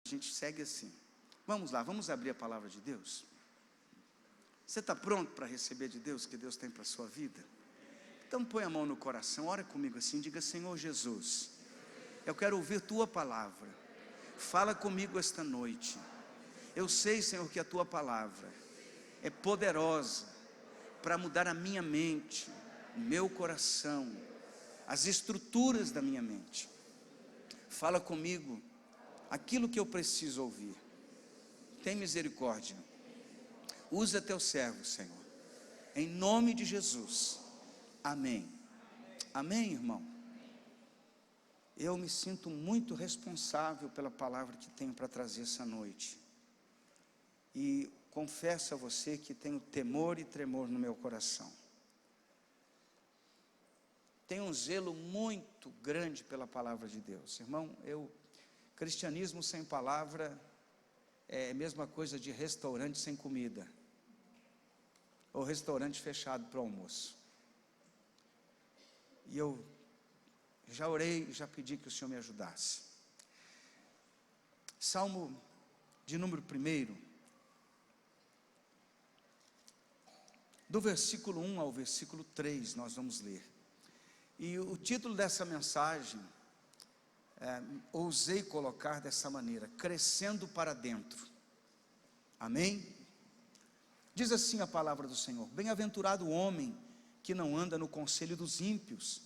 A gente segue assim. Vamos lá, vamos abrir a palavra de Deus. Você está pronto para receber de Deus o que Deus tem para a sua vida? Então põe a mão no coração, ora comigo assim, diga: Senhor Jesus, eu quero ouvir Tua palavra, fala comigo esta noite. Eu sei, Senhor, que a Tua palavra é poderosa para mudar a minha mente, o meu coração, as estruturas da minha mente. Fala comigo aquilo que eu preciso ouvir. Tem misericórdia. Usa teu servo, Senhor, em nome de Jesus. Amém. Amém, irmão. Eu me sinto muito responsável pela palavra que tenho para trazer essa noite. E confesso a você que tenho temor e tremor no meu coração. Tenho um zelo muito grande pela palavra de Deus. Irmão, cristianismo sem palavra é a mesma coisa de restaurante sem comida, ou restaurante fechado para o almoço. E eu já orei, já pedi que o Senhor me ajudasse. Salmo de número 1, do versículo 1 ao versículo 3, nós vamos ler. E o título dessa mensagem, ousei colocar dessa maneira: crescendo para dentro. Amém? Diz assim a palavra do Senhor: bem-aventurado o homem que não anda no conselho dos ímpios,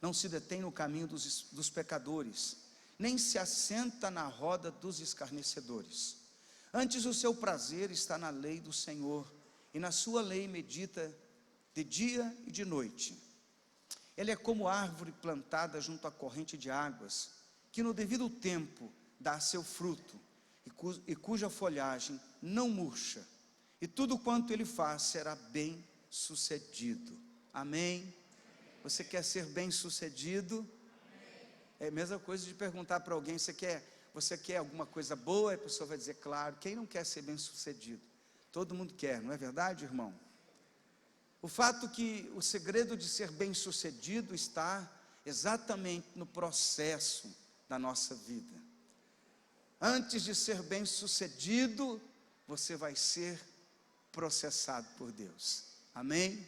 não se detém no caminho dos pecadores, nem se assenta na roda dos escarnecedores. Antes o seu prazer está na lei do Senhor, e na sua lei medita de dia e de noite. Ele é como árvore plantada junto à corrente de águas, que no devido tempo dá seu fruto, e cuja folhagem não murcha, e tudo quanto ele faz será bem sucedido. Amém? Você quer ser bem sucedido? É a mesma coisa de perguntar para alguém: você quer alguma coisa boa? E a pessoa vai dizer: claro. Quem não quer ser bem sucedido? Todo mundo quer, não é verdade, irmão? O fato que o segredo de ser bem sucedido está exatamente no processo da nossa vida. Antes de ser bem sucedido, você vai ser processado por Deus. Amém?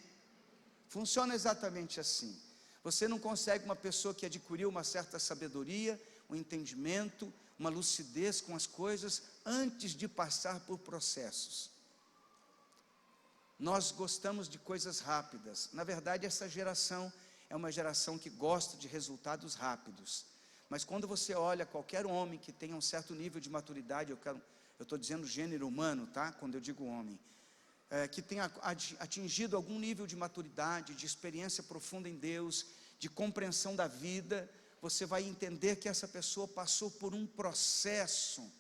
Funciona exatamente assim. Você não consegue uma pessoa que adquiriu uma certa sabedoria, um entendimento, uma lucidez com as coisas, antes de passar por processos. Nós gostamos de coisas rápidas. Na verdade, essa geração é uma geração que gosta de resultados rápidos. Mas quando você olha qualquer homem que tenha um certo nível de maturidade, eu estou dizendo gênero humano, tá? Quando eu digo homem, que tenha atingido algum nível de maturidade, de experiência profunda em Deus, de compreensão da vida, você vai entender que essa pessoa passou por um processo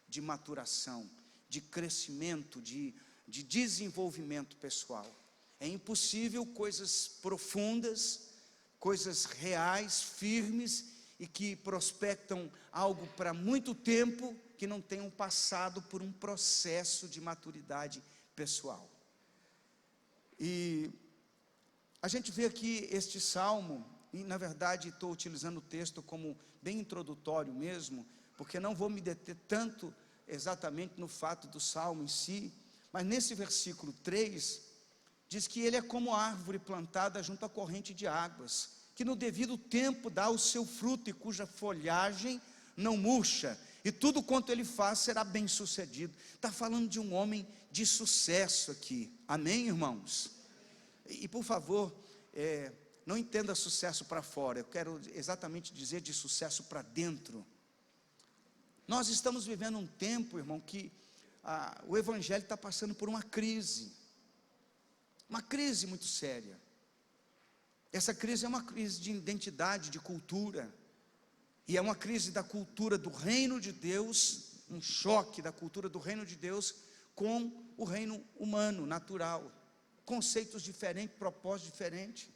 de maturação, de crescimento, de desenvolvimento pessoal. É impossível coisas profundas, coisas reais, firmes, e que prospectam algo para muito tempo, que não tenham passado por um processo de maturidade pessoal. E a gente vê aqui este salmo, e na verdade estou utilizando o texto como bem introdutório mesmo, porque não vou me deter tanto exatamente no fato do salmo em si, mas nesse versículo 3, diz que ele é como árvore plantada junto à corrente de águas, que no devido tempo dá o seu fruto, e cuja folhagem não murcha, e tudo quanto ele faz será bem sucedido. Está falando de um homem de sucesso aqui. Amém, irmãos? E por favor, não entenda sucesso para fora, eu quero exatamente dizer de sucesso para dentro. Nós estamos vivendo um tempo, irmão, que o evangelho está passando por uma crise muito séria. Essa crise é uma crise de identidade, de cultura, e é uma crise da cultura do reino de Deus, um choque da cultura do reino de Deus com o reino humano, natural, conceitos diferentes, propósitos diferentes.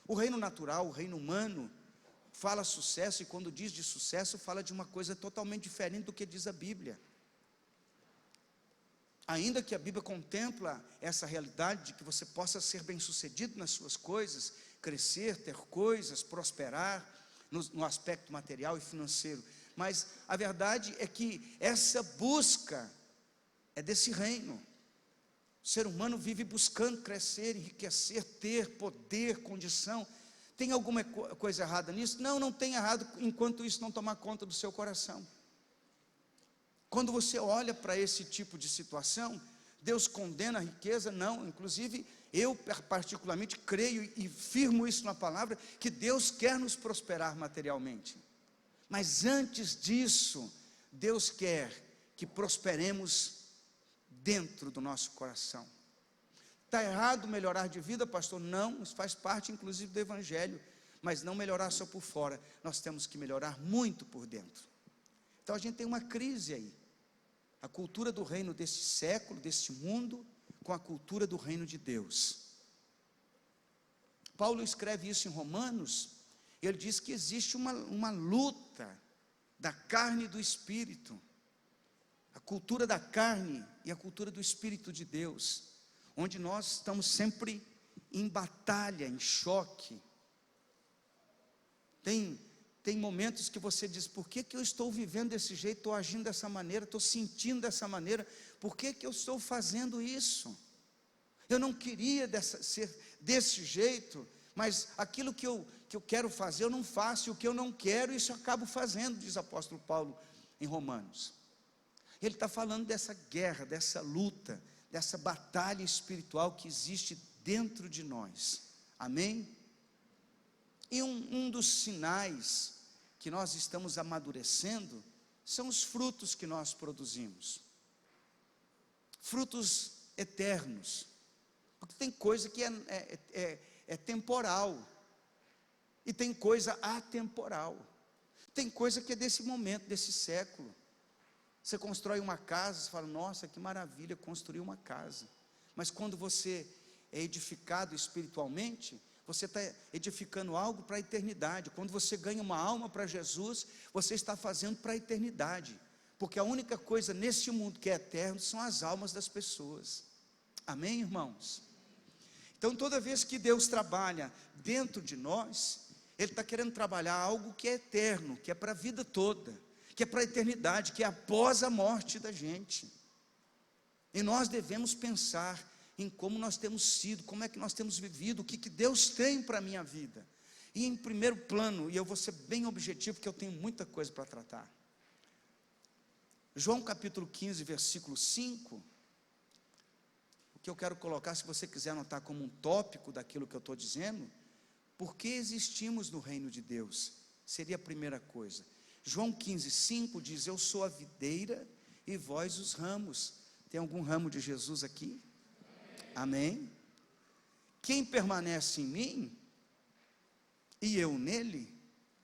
O reino natural, o reino humano, fala sucesso, e quando diz de sucesso, fala de uma coisa totalmente diferente do que diz a Bíblia. Ainda que a Bíblia contempla essa realidade de que você possa ser bem sucedido nas suas coisas, crescer, ter coisas, prosperar no aspecto material e financeiro, mas a verdade é que essa busca é desse reino. O ser humano vive buscando crescer, enriquecer, ter poder, condição. Tem alguma coisa errada nisso? Não, não tem errado, enquanto isso não tomar conta do seu coração. Quando você olha para esse tipo de situação, Deus condena a riqueza? Não, inclusive eu particularmente creio e firmo isso na palavra, que Deus quer nos prosperar materialmente. Mas antes disso, Deus quer que prosperemos dentro do nosso coração. Está errado melhorar de vida, pastor? Não, isso faz parte inclusive do evangelho, mas não melhorar só por fora, nós temos que melhorar muito por dentro. Então a gente tem uma crise aí, a cultura do reino desse século, desse mundo, com a cultura do reino de Deus. Paulo escreve isso em Romanos, ele diz que existe uma luta da carne e do espírito, a cultura da carne e a cultura do Espírito de Deus, onde nós estamos sempre em batalha, em choque. Tem momentos que você diz, por que eu estou vivendo desse jeito, estou agindo dessa maneira, estou sentindo dessa maneira, por que eu estou fazendo isso? Eu não queria ser desse jeito, mas aquilo que eu quero fazer eu não faço, e o que eu não quero, isso eu acabo fazendo, diz o apóstolo Paulo em Romanos. Ele está falando dessa guerra, dessa luta, dessa batalha espiritual que existe dentro de nós, amém? E um dos sinais que nós estamos amadurecendo, são os frutos que nós produzimos, frutos eternos, porque tem coisa que é temporal, e tem coisa atemporal, tem coisa que é desse momento, desse século. Você constrói uma casa, você fala, nossa, que maravilha, construir uma casa. Mas quando você é edificado espiritualmente, você está edificando algo para a eternidade. Quando você ganha uma alma para Jesus, você está fazendo para a eternidade. Porque a única coisa nesse mundo que é eterno são as almas das pessoas. Amém, irmãos? Então toda vez que Deus trabalha dentro de nós, Ele está querendo trabalhar algo que é eterno, que é para a vida toda, que é para a eternidade, que é após a morte da gente. E nós devemos pensar em como nós temos sido, como é que nós temos vivido, o que Deus tem para a minha vida. E em primeiro plano, e eu vou ser bem objetivo, porque eu tenho muita coisa para tratar. João capítulo 15, versículo 5, o que eu quero colocar, se você quiser anotar como um tópico daquilo que eu estou dizendo, por que existimos no reino de Deus? Seria a primeira coisa. João 15, 5 diz, eu sou a videira e vós os ramos. Tem algum ramo de Jesus aqui? Amém? Quem permanece em mim, e eu nele,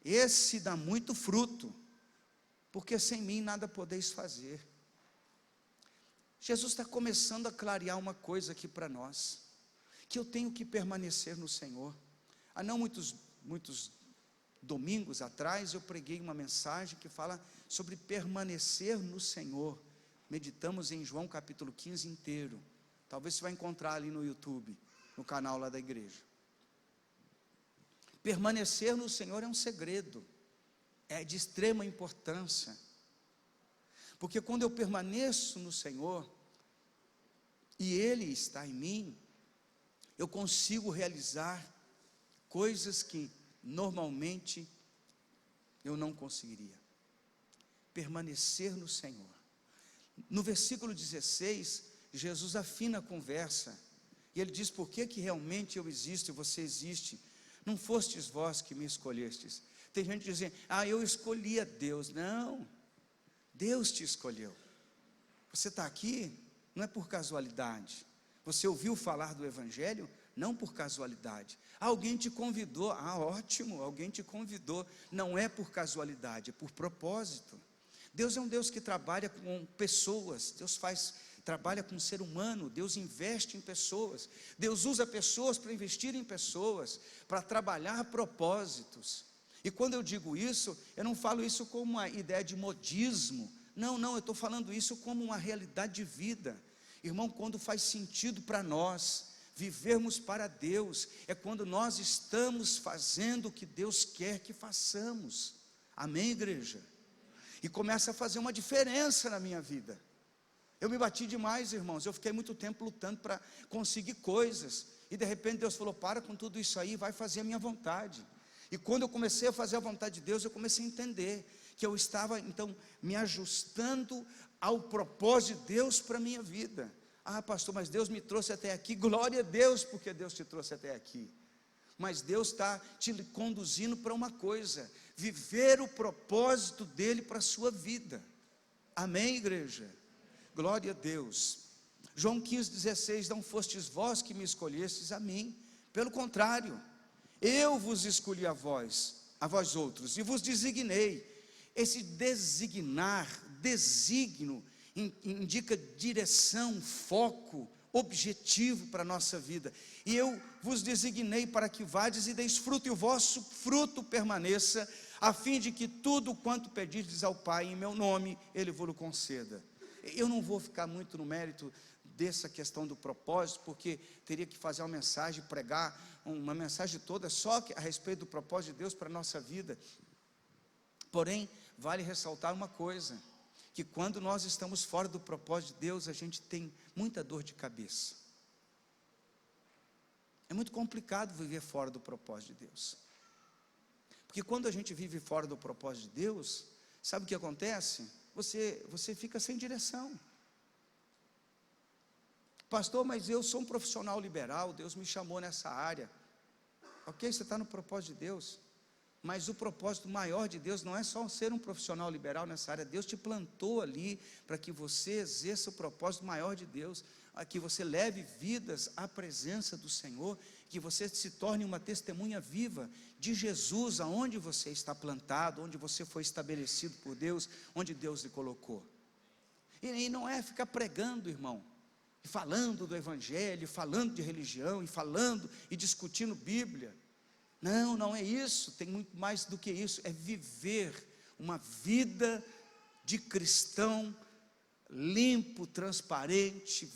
esse dá muito fruto, porque sem mim nada podeis fazer. Jesus está começando a clarear uma coisa aqui para nós, que eu tenho que permanecer no Senhor. Há não muitos domingos atrás, eu preguei uma mensagem que fala sobre permanecer no Senhor. Meditamos em João capítulo 15 inteiro. Talvez você vai encontrar ali no YouTube, no canal lá da igreja. Permanecer no Senhor é um segredo, é de extrema importância, porque quando eu permaneço no Senhor, e Ele está em mim, eu consigo realizar coisas que normalmente eu não conseguiria. Permanecer no Senhor. No versículo 16, Jesus afina a conversa, e Ele diz, por que realmente eu existo e você existe? Não fostes vós que me escolhestes. Tem gente dizendo, eu escolhi a Deus. Não, Deus te escolheu. Você está aqui, não é por casualidade. Você ouviu falar do Evangelho, não por casualidade. Alguém te convidou, ótimo, alguém te convidou. Não é por casualidade, é por propósito. Deus é um Deus que trabalha com pessoas, trabalha com o ser humano, Deus investe em pessoas, Deus usa pessoas para investir em pessoas, para trabalhar propósitos. E quando eu digo isso, eu não falo isso como uma ideia de modismo, não, eu estou falando isso como uma realidade de vida. Irmão, quando faz sentido para nós vivermos para Deus, é quando nós estamos fazendo o que Deus quer que façamos. Amém, igreja? e começa a fazer uma diferença na minha vida. Eu me bati demais, irmãos, eu fiquei muito tempo lutando para conseguir coisas, e de repente Deus falou: para com tudo isso aí, vai fazer a minha vontade. E quando eu comecei a fazer a vontade de Deus, eu comecei a entender que eu estava então me ajustando ao propósito de Deus para a minha vida. Ah, pastor, mas Deus me trouxe até aqui. Glória a Deus, porque Deus te trouxe até aqui. Mas Deus está te conduzindo para uma coisa: viver o propósito dEle para a sua vida. Amém, igreja? Glória a Deus. João 15,16: não fostes vós que me escolhestes a mim, pelo contrário, eu vos escolhi a vós outros, e vos designei. Esse designar, designo, indica direção, foco, objetivo para a nossa vida. E eu vos designei para que vades e deis fruto, e o vosso fruto permaneça, a fim de que tudo quanto pedirdes ao Pai em meu nome, Ele vos conceda. Eu não vou ficar muito no mérito dessa questão do propósito, porque teria que fazer uma mensagem, pregar uma mensagem toda só a respeito do propósito de Deus para a nossa vida. Porém, vale ressaltar uma coisa, que quando nós estamos fora do propósito de Deus, a gente tem muita dor de cabeça. É muito complicado viver fora do propósito de Deus, porque quando a gente vive fora do propósito de Deus, sabe o que acontece? Você fica sem direção. Pastor, mas eu sou um profissional liberal, Deus me chamou nessa área. Ok, você está no propósito de Deus, mas o propósito maior de Deus não é só ser um profissional liberal nessa área. Deus te plantou ali para que você exerça o propósito maior de Deus, a que você leve vidas à presença do Senhor, que você se torne uma testemunha viva de Jesus, aonde você está plantado, onde você foi estabelecido por Deus, onde Deus lhe colocou. E não é ficar pregando, irmão, e falando do Evangelho, falando de religião, e falando e discutindo Bíblia. Não, não é isso, tem muito mais do que isso, é viver uma vida de cristão limpo, transparente,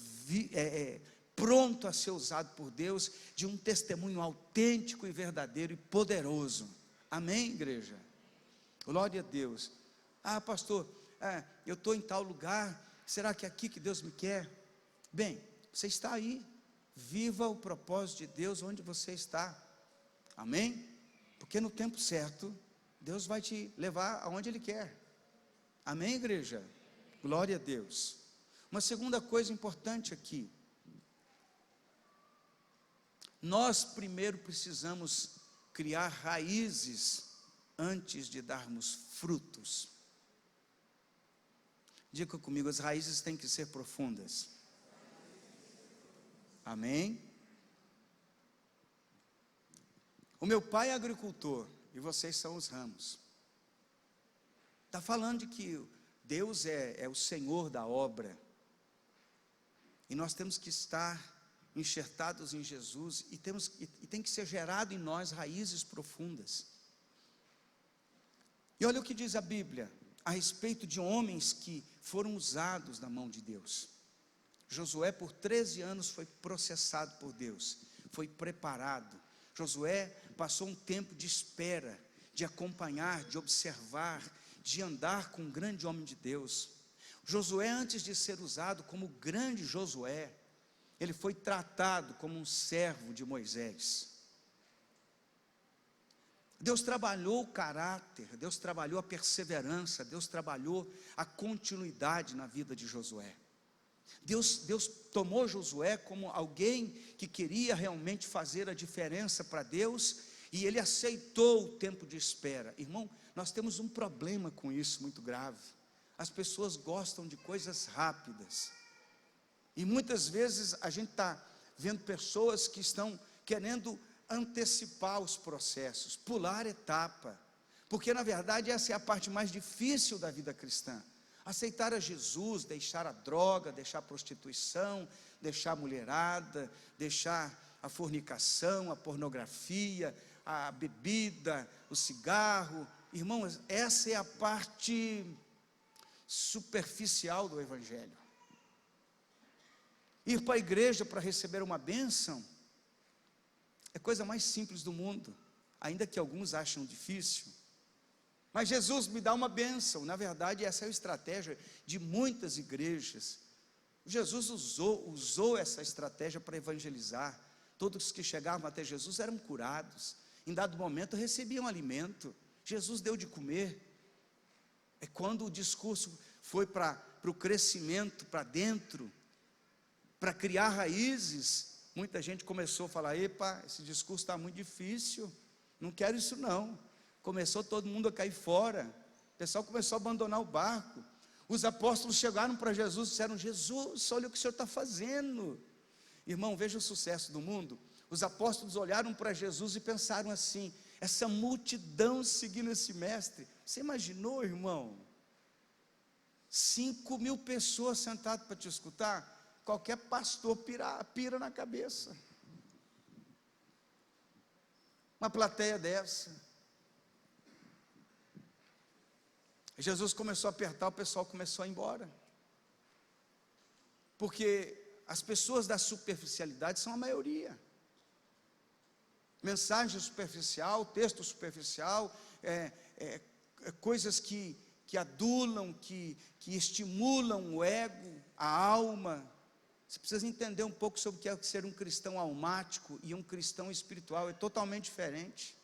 pronto a ser usado por Deus, de um testemunho autêntico e verdadeiro e poderoso. Amém, igreja? Glória a Deus. Ah, pastor, eu estou em tal lugar, será que é aqui que Deus me quer? Bem, você está aí, viva o propósito de Deus onde você está. Amém? Porque no tempo certo, Deus vai te levar aonde Ele quer. Amém, igreja? Glória a Deus. Uma segunda coisa importante aqui: nós primeiro precisamos criar raízes antes de darmos frutos. Diga comigo, as raízes têm que ser profundas. Amém? O meu pai é agricultor e vocês são os ramos. Está falando de que Deus é o Senhor da obra, e nós temos que estar enxertados em Jesus, e tem que ser gerado em nós raízes profundas. E olha o que diz a Bíblia a respeito de homens que foram usados na mão de Deus. Josué por 13 anos foi processado por Deus, foi preparado. Josué passou um tempo de espera, de acompanhar, de observar, de andar com um grande homem de Deus. Josué, antes de ser usado como o grande Josué, ele foi tratado como um servo de Moisés. Deus trabalhou o caráter, Deus trabalhou a perseverança, Deus trabalhou a continuidade na vida de Josué. Deus tomou Josué como alguém que queria realmente fazer a diferença para Deus, e ele aceitou o tempo de espera. Irmão, nós temos um problema com isso muito grave. As pessoas gostam de coisas rápidas, e muitas vezes a gente está vendo pessoas que estão querendo antecipar os processos, pular etapa, porque na verdade essa é a parte mais difícil da vida cristã. Aceitar a Jesus, deixar a droga, deixar a prostituição, deixar a mulherada, deixar a fornicação, a pornografia, a bebida, o cigarro. Irmãos, essa é a parte superficial do Evangelho. Ir para a igreja para receber uma bênção é a coisa mais simples do mundo, ainda que alguns acham difícil. Mas Jesus me dá uma bênção. Na verdade, essa é a estratégia de muitas igrejas. Jesus usou essa estratégia para evangelizar. Todos que chegavam até Jesus eram curados. Em dado momento recebiam alimento. Jesus deu de comer. É quando o discurso foi para o crescimento, para dentro, para criar raízes, muita gente começou a falar: epa, esse discurso está muito difícil, não quero isso não. Começou todo mundo a cair fora, o pessoal começou a abandonar o barco. Os apóstolos chegaram para Jesus e disseram: Jesus, olha o que o Senhor está fazendo. Irmão, veja o sucesso do mundo. Os apóstolos olharam para Jesus e pensaram assim: essa multidão seguindo esse mestre. Você imaginou, irmão? 5.000 pessoas sentadas para te escutar. Qualquer pastor pira na cabeça. Uma plateia dessa. Jesus começou a apertar, o pessoal começou a ir embora. Porque as pessoas da superficialidade são a maioria. Mensagem superficial, texto superficial, coisas que adulam, que estimulam o ego, a alma. Você precisa entender um pouco sobre o que é ser um cristão almático e um cristão espiritual. É totalmente diferente.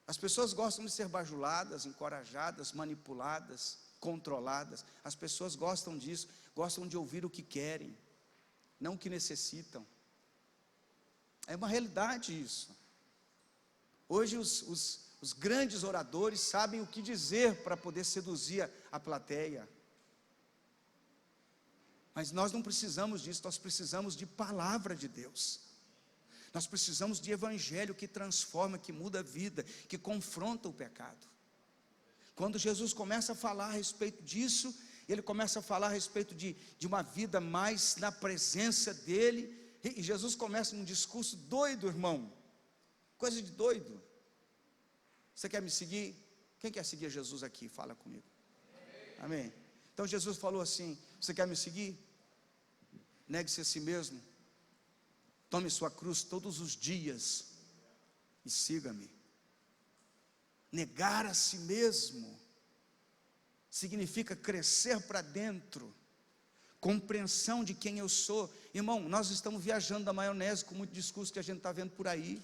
As pessoas gostam de ser bajuladas, encorajadas, manipuladas, controladas. As pessoas gostam disso, gostam de ouvir o que querem, não o que necessitam. É uma realidade isso. Hoje os grandes oradores sabem o que dizer para poder seduzir a plateia. Mas nós não precisamos disso, nós precisamos de palavra de Deus. Nós precisamos de evangelho que transforma, que muda a vida, que confronta o pecado. Quando Jesus começa a falar a respeito disso, ele começa a falar a respeito de uma vida mais na presença dele, e Jesus começa um discurso doido, irmão, coisa de doido. Você quer me seguir? Quem quer seguir Jesus aqui? Fala comigo. Amém. Então Jesus falou assim: você quer me seguir? Negue-se a si mesmo, tome sua cruz todos os dias e siga-me. Negar a si mesmo significa crescer para dentro, compreensão de quem eu sou. Irmão, nós estamos viajando da maionese com muito discurso que a gente está vendo por aí.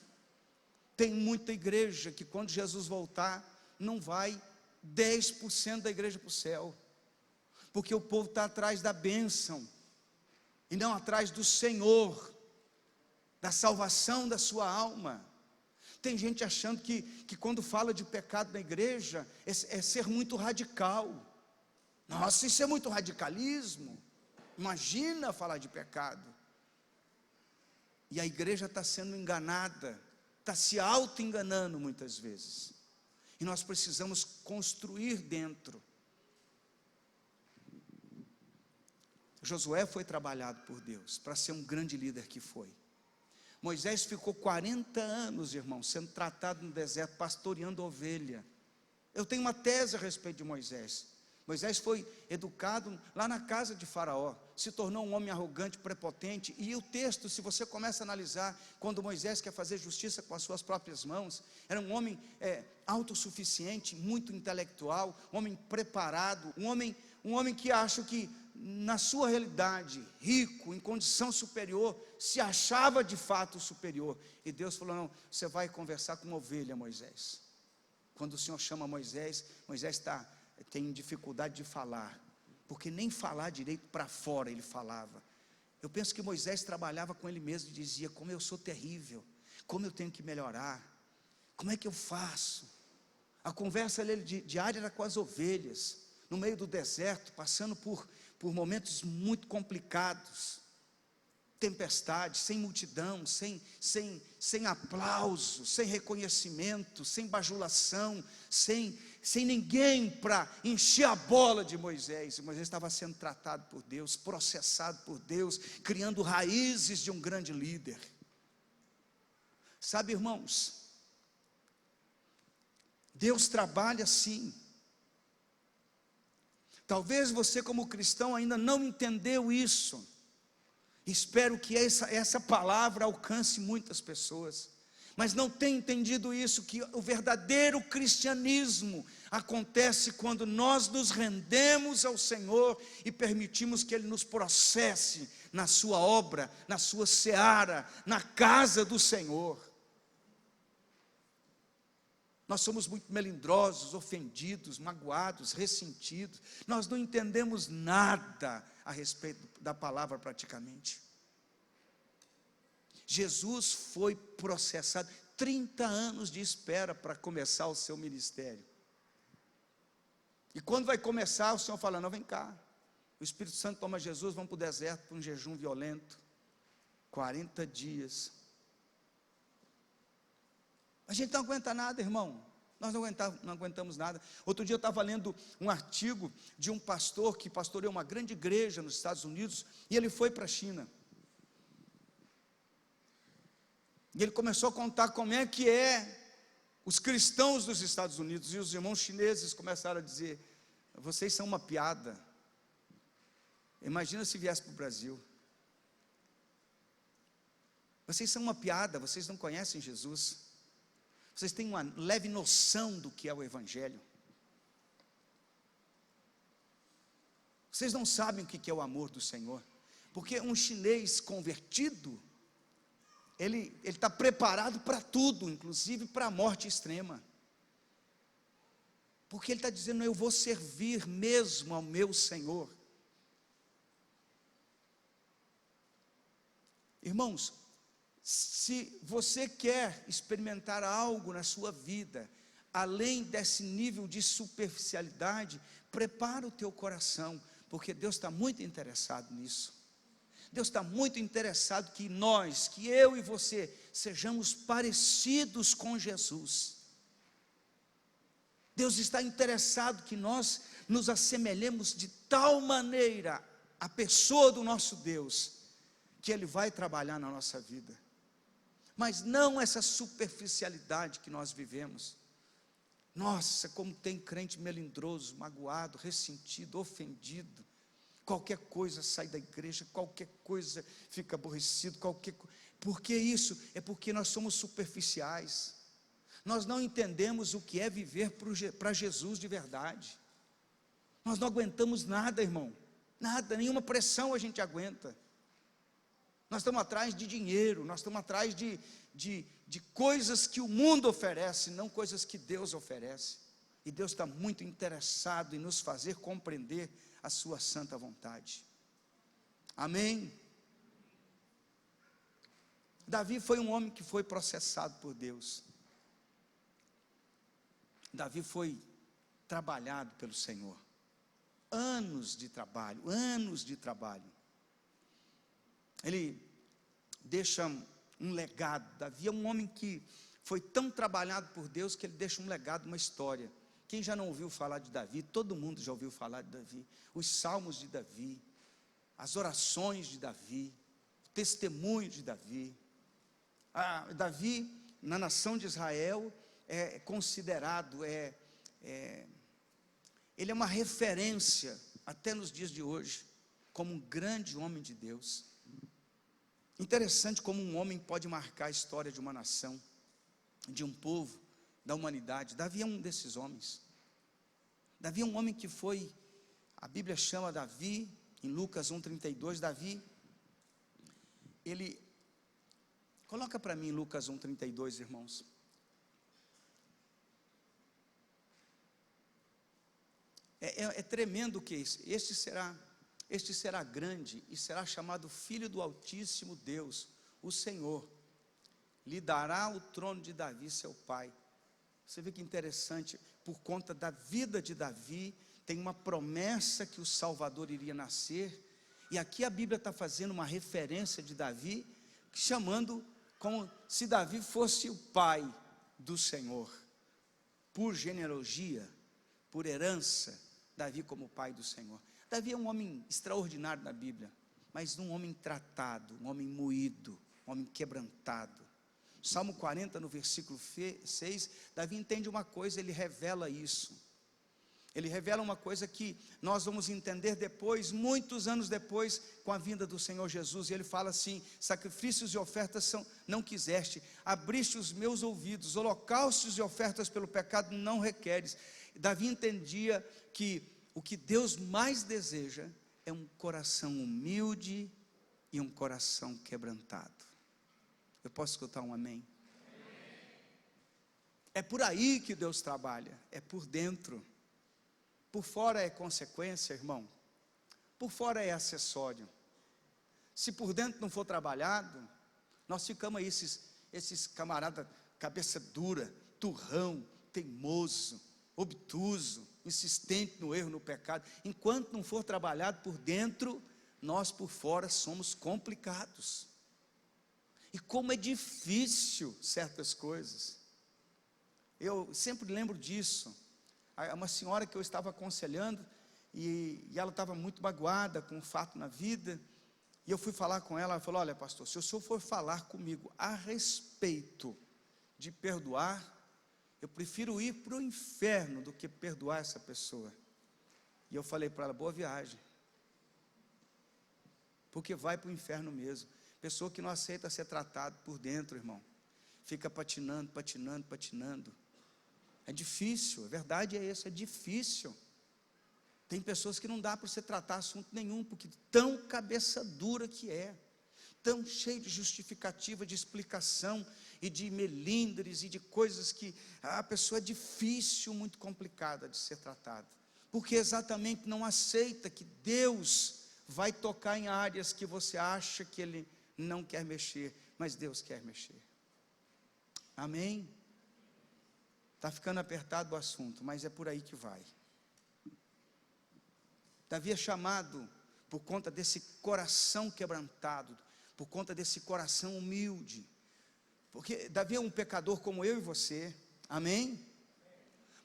Tem muita igreja que quando Jesus voltar, não vai 10% da igreja para o céu, porque o povo está atrás da bênção, e não atrás do Senhor, da salvação da sua alma. Tem gente achando que quando fala de pecado na igreja, é ser muito radical. Nossa, isso é muito radicalismo. Imagina falar de pecado. E a igreja está sendo enganada, está se auto-enganando muitas vezes. E nós precisamos construir dentro. Josué foi trabalhado por Deus para ser um grande líder que foi. Moisés ficou 40 anos, irmão, sendo tratado no deserto, pastoreando ovelha. Eu tenho uma tese a respeito de Moisés. Moisés foi educado lá na casa de Faraó, se tornou um homem arrogante, prepotente, e o texto, se você começa a analisar, quando Moisés quer fazer justiça com as suas próprias mãos, era um homem autossuficiente, muito intelectual, um homem preparado, um homem que acha que na sua realidade, rico, em condição superior, se achava de fato superior. E Deus falou: não, você vai conversar com uma ovelha, Moisés. Quando o Senhor chama Moisés, Moisés tem dificuldade de falar, porque nem falar direito para fora ele falava. Eu penso que Moisés trabalhava com ele mesmo e dizia: como eu sou terrível, como eu tenho que melhorar, como é que eu faço? A conversa dele diária era com as ovelhas, no meio do deserto, passando por momentos muito complicados, tempestade, sem multidão, sem aplauso, sem reconhecimento, sem bajulação, sem ninguém para encher a bola de Moisés. Moisés estava sendo tratado por Deus, processado por Deus, criando raízes de um grande líder. Sabe, irmãos, Deus trabalha assim. Talvez você como cristão ainda não entendeu isso. Espero que essa palavra alcance muitas pessoas. mas não tem entendido isso, que o verdadeiro cristianismo acontece quando nós nos rendemos ao Senhor e permitimos que Ele nos processe na sua obra, na sua seara, na casa do Senhor. Nós somos muito melindrosos, ofendidos, magoados, ressentidos, nós não entendemos nada a respeito da palavra praticamente. Jesus foi processado, 30 anos de espera para começar o seu ministério. E quando vai começar, o Senhor fala: não, vem cá. O Espírito Santo toma Jesus, vamos para o deserto, para um jejum violento, 40 dias. A gente não aguenta nada, irmão. Nós não aguentamos nada. Outro dia eu estava lendo um artigo de um pastor que pastoreou uma grande igreja nos Estados Unidos, e ele foi para a China. E ele começou a contar como é que os cristãos dos Estados Unidos, e os irmãos chineses começaram a dizer: vocês são uma piada. Imagina se viesse para o Brasil. Vocês são uma piada, vocês não conhecem Jesus. Vocês têm uma leve noção do que é o Evangelho. Vocês não sabem o que é o amor do Senhor. Porque um chinês convertido, ele está preparado para tudo, inclusive para a morte extrema. Porque ele está dizendo: eu vou servir mesmo ao meu Senhor. Irmãos, se você quer experimentar algo na sua vida, além desse nível de superficialidade, prepara o teu coração, porque Deus está muito interessado nisso. Deus está muito interessado que eu e você, sejamos parecidos com Jesus. Deus está interessado que nós nos assemelhemos de tal maneira à pessoa do nosso Deus, que Ele vai trabalhar na nossa vida. Mas não essa superficialidade que nós vivemos. Nossa, como tem crente melindroso, magoado, ressentido, ofendido. Qualquer coisa sai da igreja, qualquer coisa fica aborrecido, por que isso? É porque nós somos superficiais. Nós não entendemos o que é viver para Jesus de verdade. Nós não aguentamos nada, irmão. Nada, nenhuma pressão a gente aguenta. Nós estamos atrás de dinheiro, nós estamos atrás de coisas que o mundo oferece, não coisas que Deus oferece. E Deus está muito interessado em nos fazer compreender a sua santa vontade. Amém? Davi foi um homem que foi processado por Deus. Davi foi trabalhado pelo Senhor. Anos de trabalho, anos de trabalho. Ele deixa um legado. Davi é um homem que foi tão trabalhado por Deus que ele deixa um legado, uma história. Quem já não ouviu falar de Davi? Todo mundo já ouviu falar de Davi. Os salmos de Davi, as orações de Davi, o testemunho de Davi. Davi, na nação de Israel, é considerado, ele é uma referência, até nos dias de hoje, como um grande homem de Deus. Interessante como um homem pode marcar a história de uma nação, de um povo, da humanidade. Davi é um desses homens. Davi é um homem que foi, a Bíblia chama Davi, em Lucas 1,32, Davi, ele, coloca para mim Lucas 1,32, irmãos. É tremendo o que é isso. Este será grande e será chamado Filho do Altíssimo Deus, o Senhor. Lhe dará o trono de Davi, seu pai. Você vê que interessante, por conta da vida de Davi, tem uma promessa que o Salvador iria nascer. E aqui a Bíblia está fazendo uma referência de Davi, chamando como se Davi fosse o pai do Senhor. Por genealogia, por herança, Davi como pai do Senhor. Davi é um homem extraordinário na Bíblia, mas um homem tratado, um homem moído, um homem quebrantado. Salmo 40, no versículo 6, Davi entende uma coisa, ele revela isso. Ele revela uma coisa que nós vamos entender depois, muitos anos depois, com a vinda do Senhor Jesus. E ele fala assim: sacrifícios e ofertas não quiseste, abriste os meus ouvidos, holocaustos e ofertas pelo pecado não requeres. Davi entendia que o que Deus mais deseja é um coração humilde e um coração quebrantado. Eu posso escutar um amém? É por aí que Deus trabalha, é por dentro. Por fora é consequência, irmão. Por fora é acessório. Se por dentro não for trabalhado, nós ficamos aí, esses camaradas, cabeça dura, turrão, teimoso, obtuso, insistente no erro, no pecado. Enquanto não for trabalhado por dentro, nós por fora somos complicados. E como é difícil certas coisas. Eu sempre lembro disso. Uma senhora que eu estava aconselhando, e ela estava muito magoada com um fato na vida, e eu fui falar com ela. Ela falou: olha, pastor, se o senhor for falar comigo a respeito de perdoar, eu prefiro ir para o inferno do que perdoar essa pessoa. E eu falei para ela: boa viagem, porque vai para o inferno mesmo. Pessoa que não aceita ser tratado por dentro, irmão, fica patinando. É difícil, a verdade é essa, é difícil. Tem pessoas que não dá para você tratar assunto nenhum, porque tão cabeça dura que é, tão cheio de justificativa, de explicação, e de melindres, e de coisas que a pessoa é difícil, muito complicada de ser tratada, porque exatamente não aceita que Deus vai tocar em áreas que você acha que Ele não quer mexer, mas Deus quer mexer. Amém? Está ficando apertado o assunto, mas é por aí que vai. Davi é chamado por conta desse coração quebrantado, por conta desse coração humilde, porque Davi é um pecador como eu e você, amém?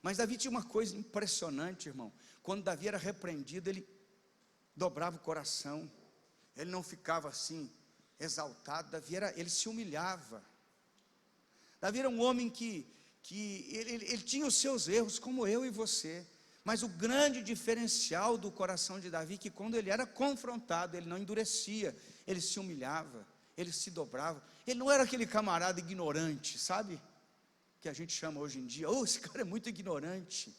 Mas Davi tinha uma coisa impressionante, irmão. Quando Davi era repreendido, ele dobrava o coração, ele não ficava assim, exaltado. Ele se humilhava. Davi era um homem que ele tinha os seus erros, como eu e você, mas o grande diferencial do coração de Davi, que quando ele era confrontado, ele não endurecia, ele se humilhava, ele se dobrava. Ele não era aquele camarada ignorante, sabe, que a gente chama hoje em dia: oh, esse cara é muito ignorante.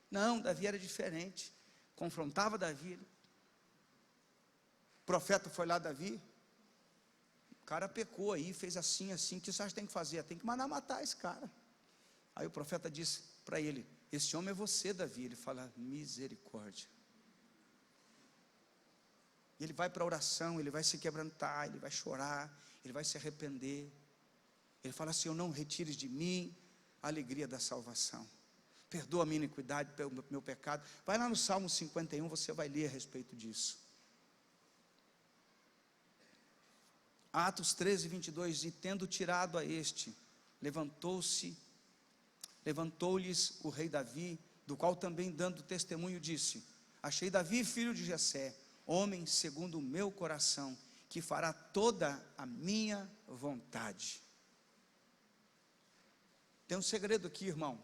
Não, Davi era diferente. Confrontava Davi, o profeta foi lá: Davi, o cara pecou aí, fez assim, o que você acha que tem que fazer? Tem que mandar matar esse cara. Aí o profeta disse para ele: esse homem é você, Davi. Ele fala: misericórdia. Ele vai para a oração, ele vai se quebrantar, ele vai chorar, ele vai se arrepender. Ele fala assim: não retires de mim a alegria da salvação, perdoa a minha iniquidade, pelo meu pecado. Vai lá no Salmo 51, você vai ler a respeito disso. Atos 13, 22, e tendo tirado a este, levantou-lhes o rei Davi, do qual também dando testemunho disse: achei Davi, filho de Jessé, homem segundo o meu coração, que fará toda a minha vontade. Tem um segredo aqui, irmão.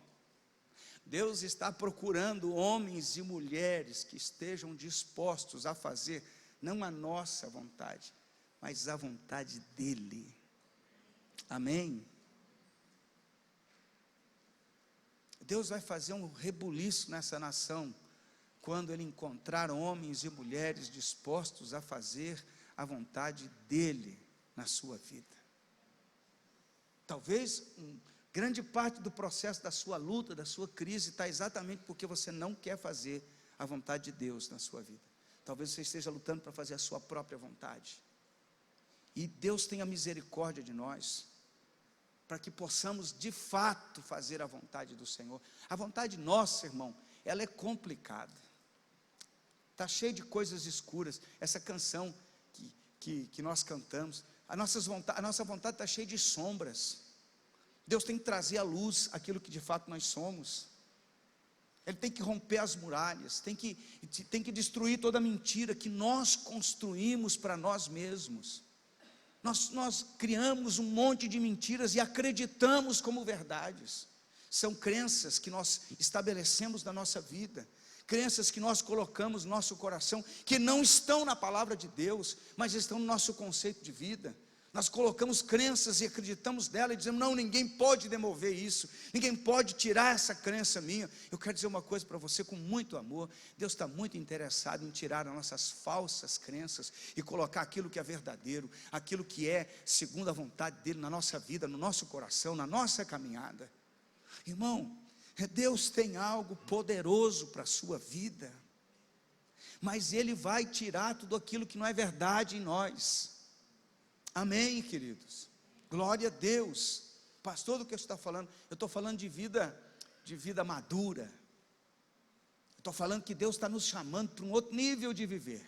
Deus está procurando homens e mulheres que estejam dispostos a fazer, não a nossa vontade, mas a vontade dEle. Amém? Deus vai fazer um rebuliço nessa nação, quando Ele encontrar homens e mulheres dispostos a fazer a vontade dEle na sua vida. Talvez grande parte do processo da sua luta, da sua crise, está exatamente porque você não quer fazer a vontade de Deus na sua vida. Talvez você esteja lutando para fazer a sua própria vontade. E Deus tenha misericórdia de nós, para que possamos de fato fazer a vontade do Senhor. A vontade nossa, irmão, ela é complicada, está cheia de coisas escuras. Essa canção que nós cantamos, a nossa vontade está cheia de sombras. Deus tem que trazer à luz aquilo que de fato nós somos. Ele tem que romper as muralhas, tem que destruir toda a mentira que nós construímos para nós mesmos. Nós criamos um monte de mentiras e acreditamos como verdades. São crenças que nós estabelecemos na nossa vida, crenças que nós colocamos no nosso coração, que não estão na palavra de Deus, mas estão no nosso conceito de vida. Nós colocamos crenças e acreditamos nela e dizemos: não, ninguém pode demover isso, ninguém pode tirar essa crença minha. Eu quero dizer uma coisa para você com muito amor: Deus está muito interessado em tirar as nossas falsas crenças e colocar aquilo que é verdadeiro, aquilo que é segundo a vontade dEle na nossa vida, no nosso coração, na nossa caminhada. Irmão, Deus tem algo poderoso para a sua vida, mas Ele vai tirar tudo aquilo que não é verdade em nós. Amém, queridos? Glória a Deus. Pastor, do que você está falando? Eu estou falando de vida madura. Eu estou falando que Deus está nos chamando para um outro nível de viver.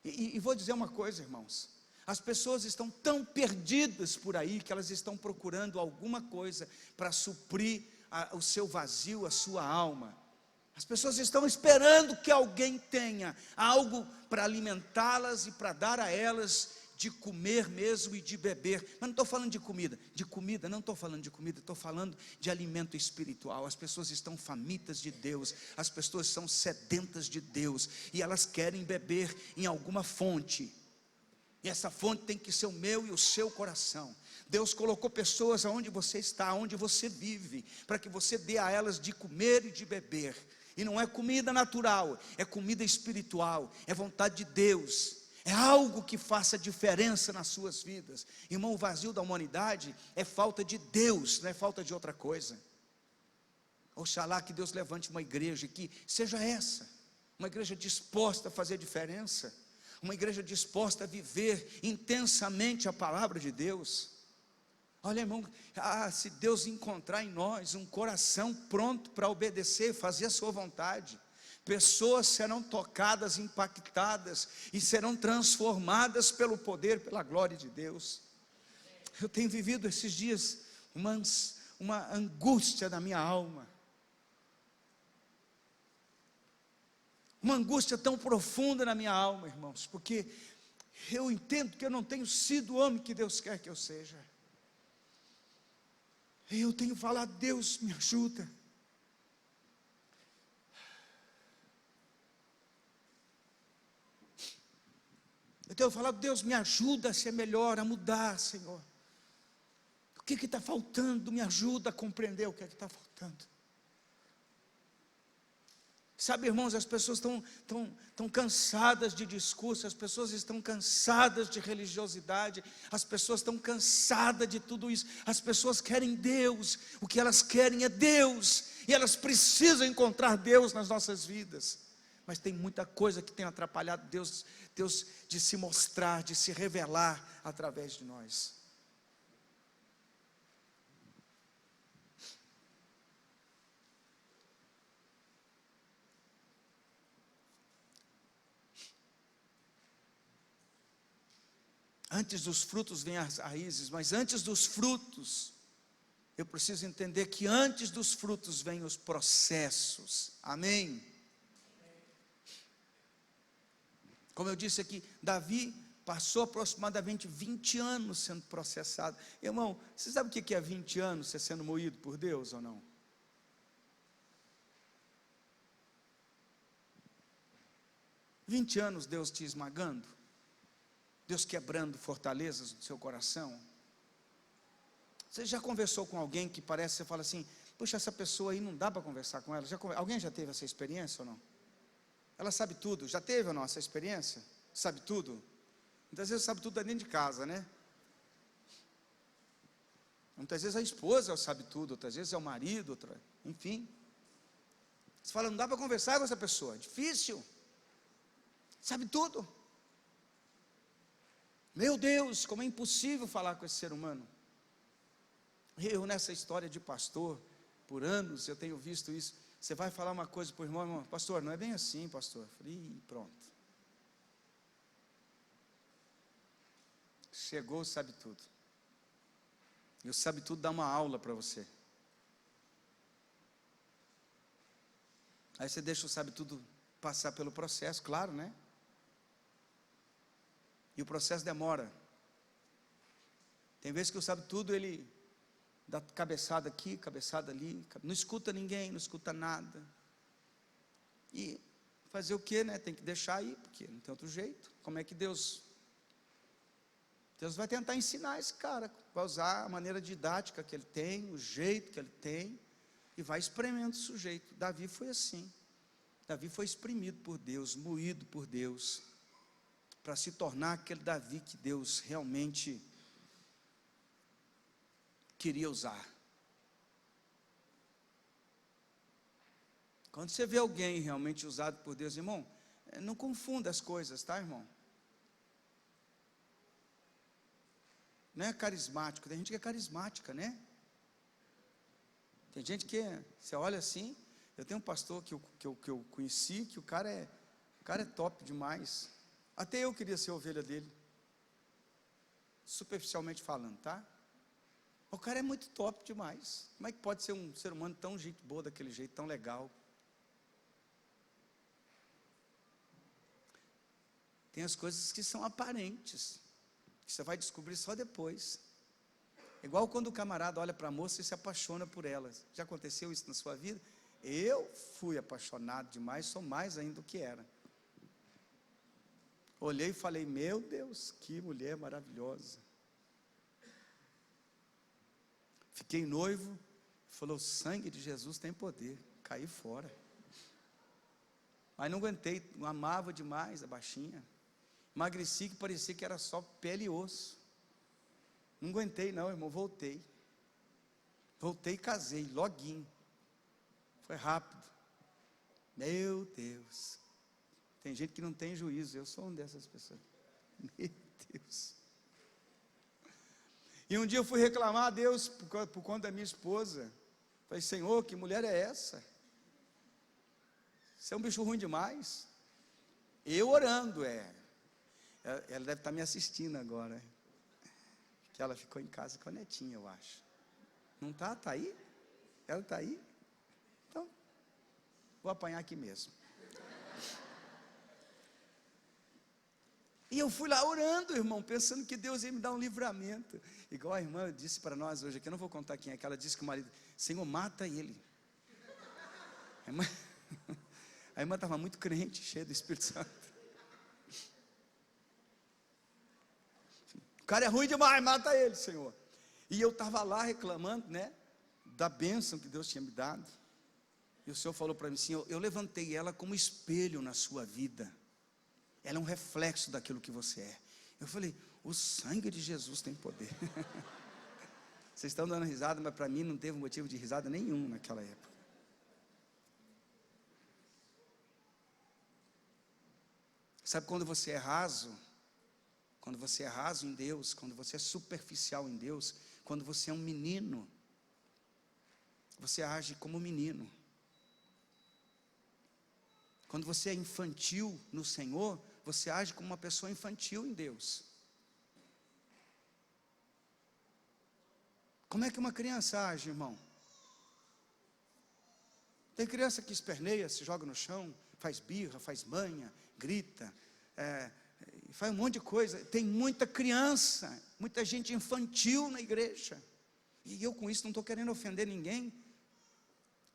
E vou dizer uma coisa, irmãos: as pessoas estão tão perdidas por aí, que elas estão procurando alguma coisa para suprir o seu vazio, a sua alma. As pessoas estão esperando que alguém tenha algo para alimentá-las e para dar a elas de comer mesmo e de beber. Mas não estou falando de comida, não estou falando de comida, estou falando de alimento espiritual. As pessoas estão famintas de Deus, as pessoas são sedentas de Deus, e elas querem beber em alguma fonte, e essa fonte tem que ser o meu e o seu coração. Deus colocou pessoas aonde você está, aonde você vive, para que você dê a elas de comer e de beber. E não é comida natural, é comida espiritual, é vontade de Deus, é algo que faça diferença nas suas vidas. Irmão, o vazio da humanidade é falta de Deus, não é falta de outra coisa. Oxalá que Deus levante uma igreja que seja essa, uma igreja disposta a fazer diferença, uma igreja disposta a viver intensamente a palavra de Deus. Olha, irmão, se Deus encontrar em nós um coração pronto para obedecer, fazer a sua vontade, pessoas serão tocadas, impactadas e serão transformadas pelo poder, pela glória de Deus. Eu tenho vivido esses dias uma angústia na minha alma, uma angústia tão profunda na minha alma, irmãos, porque eu entendo que eu não tenho sido o homem que Deus quer que eu seja. E eu tenho falado: Deus, me ajuda. Eu tenho falado: Deus, me ajuda a ser melhor, a mudar, Senhor. O que está faltando? Me ajuda a compreender o que está faltando. Sabe, irmãos, as pessoas estão cansadas de discurso, as pessoas estão cansadas de religiosidade, as pessoas estão cansadas de tudo isso. As pessoas querem Deus, o que elas querem é Deus, e elas precisam encontrar Deus nas nossas vidas. Mas tem muita coisa que tem atrapalhado Deus de se mostrar, de se revelar através de nós. Antes dos frutos vêm as raízes, mas antes dos frutos, eu preciso entender que antes dos frutos vêm os processos. Amém? Como eu disse aqui, Davi passou aproximadamente 20 anos sendo processado. Irmão, você sabe o que é 20 anos você sendo moído por Deus ou não? Vinte anos Deus te esmagando, Deus quebrando fortalezas do seu coração. Você já conversou com alguém que parece, você fala assim: puxa, essa pessoa aí não dá para conversar com ela? Alguém já teve essa experiência ou não? Ela sabe tudo, já teve ou não essa experiência? Sabe tudo? Muitas vezes sabe tudo dentro de casa, né? Muitas vezes a esposa sabe tudo, outras vezes é o marido, enfim. Você fala: não dá para conversar com essa pessoa, difícil, sabe tudo. Meu Deus, como é impossível falar com esse ser humano. Eu, nessa história de pastor, por anos eu tenho visto isso. Você vai falar uma coisa para o irmão: pastor, não é bem assim, pastor. Eu falei: pronto. Chegou, sabe tudo. E o sabe tudo dá uma aula para você. Aí você deixa o sabe tudo passar pelo processo, claro, né? E o processo demora. Tem vezes que o sabe tudo, ele dá cabeçada aqui, cabeçada ali, não escuta ninguém, não escuta nada. E fazer o quê, né? Tem que deixar aí, porque não tem outro jeito. Como é que Deus vai tentar ensinar esse cara, vai usar a maneira didática que ele tem, o jeito que ele tem, e vai espremendo o sujeito. Davi foi assim. Davi foi espremido por Deus, moído por Deus, para se tornar aquele Davi que Deus realmente queria usar. Quando você vê alguém realmente usado por Deus, irmão, não confunda as coisas, tá, irmão? Não é carismático, tem gente que é carismática, né? Tem gente que, você olha assim, eu tenho um pastor que eu conheci, que o cara é top demais. Até eu queria ser ovelha dele, superficialmente falando, tá? O cara é muito top demais. Como é que pode ser um ser humano tão gente boa daquele jeito, tão legal? Tem as coisas que são aparentes, que você vai descobrir só depois. Igual quando o camarada olha para a moça e se apaixona por ela. Já aconteceu isso na sua vida? Eu fui apaixonado demais, sou mais ainda do que era. Olhei e falei, meu Deus, que mulher maravilhosa. Fiquei noivo, falou, o sangue de Jesus tem poder, caí fora. Mas não aguentei, amava demais a baixinha. Emagreci que parecia que era só pele e osso. Não aguentei não, irmão, voltei e casei, loguinho. Foi rápido. Meu Deus, tem gente que não tem juízo, eu sou uma dessas pessoas. Meu Deus. E um dia eu fui reclamar a Deus por conta da minha esposa. Falei, Senhor, que mulher é essa? Você é um bicho ruim demais. Eu orando, ela deve estar me assistindo agora. Que ela ficou em casa com a netinha, eu acho. Não está? Está aí? Ela está aí? Então, vou apanhar aqui mesmo. E eu fui lá orando, irmão, pensando que Deus ia me dar um livramento. Igual a irmã disse para nós hoje, aqui eu não vou contar quem é, que ela disse que o marido, Senhor, mata ele. A irmã estava muito crente, cheia do Espírito Santo. O cara é ruim demais, mata ele, Senhor. E eu estava lá reclamando, né, da bênção que Deus tinha me dado. E o Senhor falou para mim assim, eu levantei ela como espelho na sua vida. Ela é um reflexo daquilo que você é. Eu falei, o sangue de Jesus tem poder. Vocês estão dando risada, mas para mim não teve motivo de risada nenhum naquela época. Sabe quando você é raso? Quando você é raso em Deus, quando você é superficial em Deus, quando você é um menino, você age como menino. Quando você é infantil no Senhor, você age como uma pessoa infantil em Deus. Como é que uma criança age, irmão? Tem criança que esperneia, se joga no chão, faz birra, faz manha, grita, faz um monte de coisa. Tem muita criança, muita gente infantil na igreja. E eu com isso não estou querendo ofender ninguém.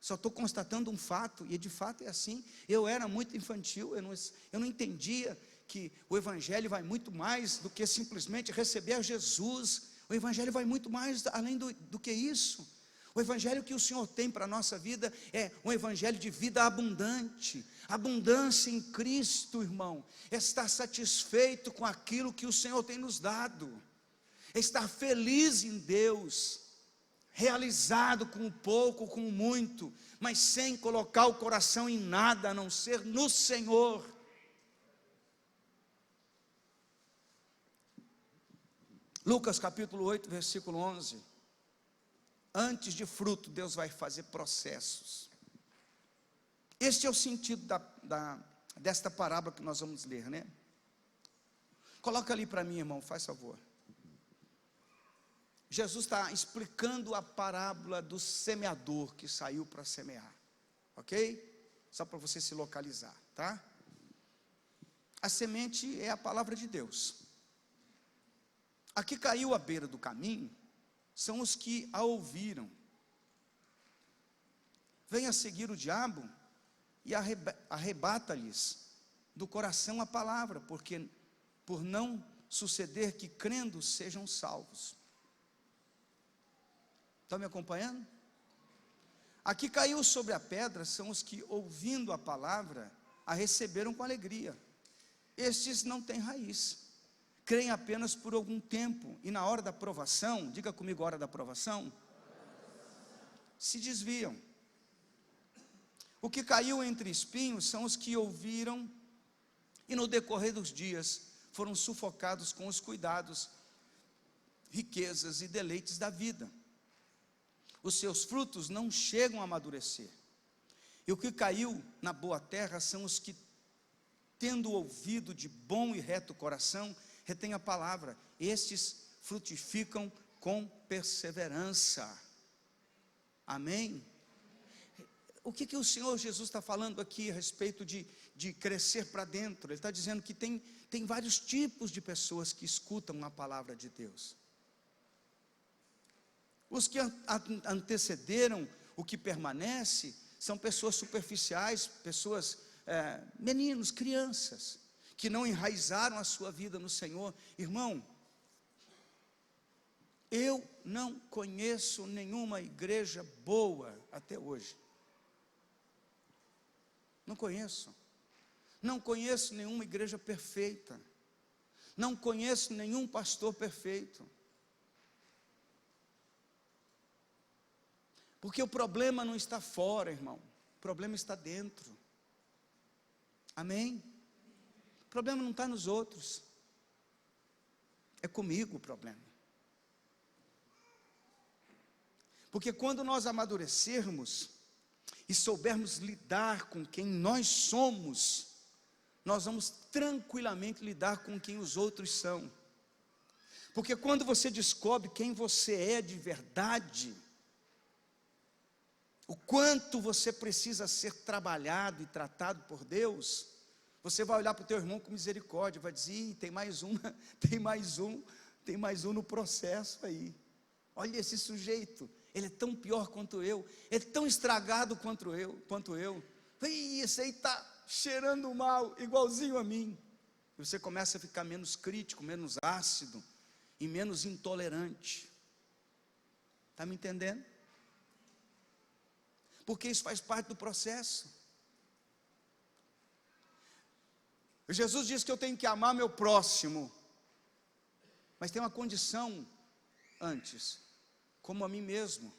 Só estou constatando um fato, e de fato é assim. Eu era muito infantil, eu não entendia que o Evangelho vai muito mais do que simplesmente receber a Jesus. O Evangelho vai muito mais além do que isso. O Evangelho que o Senhor tem para a nossa vida é um Evangelho de vida abundante. Abundância em Cristo, irmão. É estar satisfeito com aquilo que o Senhor tem nos dado. É estar feliz em Deus. Realizado com o pouco, com o muito, mas sem colocar o coração em nada, a não ser no Senhor. Lucas capítulo 8, versículo 11. Antes de fruto, Deus vai fazer processos. Este é o sentido desta parábola que nós vamos ler, né? Coloca ali para mim, irmão, faz favor. Jesus está explicando a parábola do semeador que saiu para semear, ok? Só para você se localizar, tá? A semente é a palavra de Deus. Aqui caiu à beira do caminho são os que a ouviram. Vem a seguir o diabo e arrebata-lhes do coração a palavra, porque por não suceder que crendo sejam salvos. Estão me acompanhando? Aqui caiu sobre a pedra são os que, ouvindo a palavra, a receberam com alegria. Estes não têm raiz, creem apenas por algum tempo, e na hora da provação, diga comigo, hora da provação, se desviam. O que caiu entre espinhos são os que ouviram, e no decorrer dos dias, foram sufocados com os cuidados, riquezas e deleites da vida. Os seus frutos não chegam a amadurecer. E o que caiu na boa terra são os que, tendo ouvido de bom e reto coração, retêm a palavra. Estes frutificam com perseverança. Amém? O que o Senhor Jesus está falando aqui a respeito de crescer para dentro? Ele está dizendo que tem vários tipos de pessoas que escutam a palavra de Deus. Os que antecederam o que permanece são pessoas superficiais, pessoas, meninos, crianças, que não enraizaram a sua vida no Senhor. Irmão, eu não conheço nenhuma igreja boa até hoje. Não conheço. Não conheço nenhuma igreja perfeita. Não conheço nenhum pastor perfeito. Porque o problema não está fora, irmão. O problema está dentro. Amém? O problema não está nos outros. É comigo o problema. Porque quando nós amadurecermos e soubermos lidar com quem nós somos, nós vamos tranquilamente lidar com quem os outros são. Porque quando você descobre quem você é de verdade, o quanto você precisa ser trabalhado e tratado por Deus, você vai olhar para o teu irmão com misericórdia, vai dizer, tem mais um no processo aí. Olha esse sujeito, ele é tão pior quanto eu, ele é tão estragado quanto eu. Esse aí está cheirando mal, igualzinho a mim. E você começa a ficar menos crítico, menos ácido e menos intolerante. Está me entendendo? Porque isso faz parte do processo. Jesus disse que eu tenho que amar meu próximo, mas tem uma condição antes, como a mim mesmo.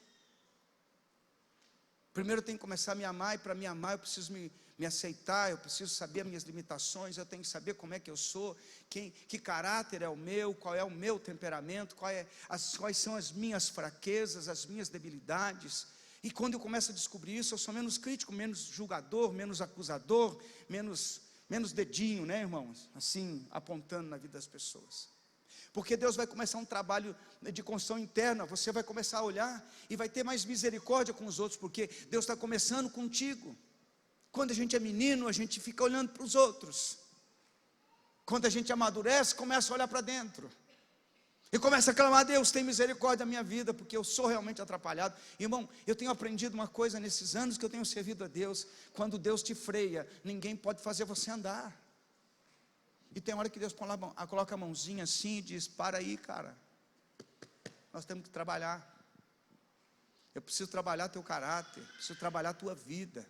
Primeiro eu tenho que começar a me amar, e para me amar eu preciso me aceitar, eu preciso saber as minhas limitações, eu tenho que saber como é que eu sou, que caráter é o meu, qual é o meu temperamento, quais são as minhas fraquezas, as minhas debilidades. E quando eu começo a descobrir isso, eu sou menos crítico, menos julgador, menos acusador, menos dedinho, né, irmãos? Assim, apontando na vida das pessoas. Porque Deus vai começar um trabalho de construção interna, você vai começar a olhar e vai ter mais misericórdia com os outros, porque Deus está começando contigo. Quando a gente é menino, a gente fica olhando para os outros. Quando a gente amadurece, começa a olhar para dentro. E começa a clamar, Deus, tem misericórdia da minha vida, porque eu sou realmente atrapalhado. Irmão, eu tenho aprendido uma coisa nesses anos que eu tenho servido a Deus. Quando Deus te freia, ninguém pode fazer você andar. E tem hora que Deus coloca a mãozinha assim e diz, para aí, cara, nós temos que trabalhar. Eu preciso trabalhar teu caráter, preciso trabalhar tua vida.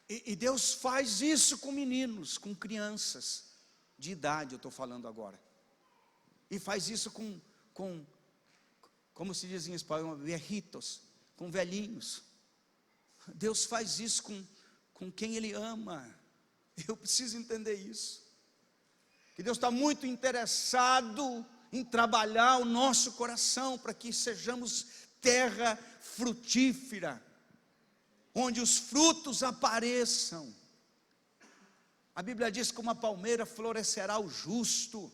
E Deus faz isso com meninos, com crianças, de idade eu estou falando agora. E faz isso com como se diz em espanhol, viejitos, com velhinhos. Deus faz isso com quem Ele ama. Eu preciso entender isso. Que Deus está muito interessado em trabalhar o nosso coração, para que sejamos terra frutífera, onde os frutos apareçam. A Bíblia diz que uma palmeira florescerá o justo.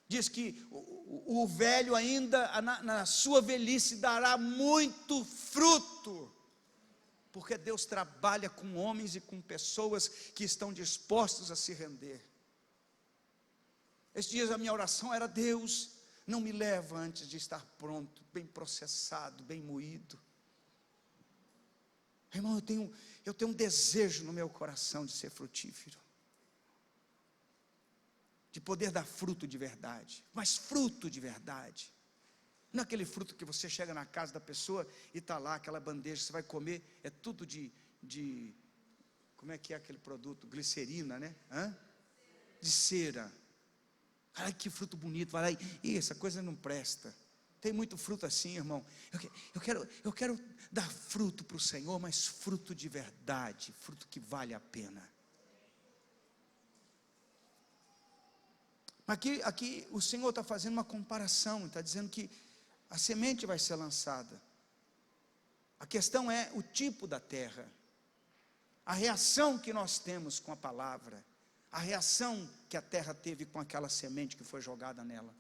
Diz que o velho ainda na sua velhice dará muito fruto, porque Deus trabalha com homens e com pessoas que estão dispostos a se render. Esses dias a minha oração era: Deus, não me leva antes de estar pronto, bem processado, bem moído. Irmão, eu tenho um desejo no meu coração de ser frutífero, de poder dar fruto de verdade, mas fruto de verdade. Não é aquele fruto que você chega na casa da pessoa e está lá, aquela bandeja, você vai comer, é tudo de como é que é aquele produto? Glicerina, né? De cera. Ai, que fruto bonito, vai lá e essa coisa não presta. Tem muito fruto assim, irmão. Eu quero dar fruto para o Senhor, mas fruto de verdade, fruto que vale a pena. Aqui o Senhor está fazendo uma comparação, está dizendo que a semente vai ser lançada. A questão é o tipo da terra, a reação que nós temos com a palavra, a reação que a terra teve com aquela semente que foi jogada nela.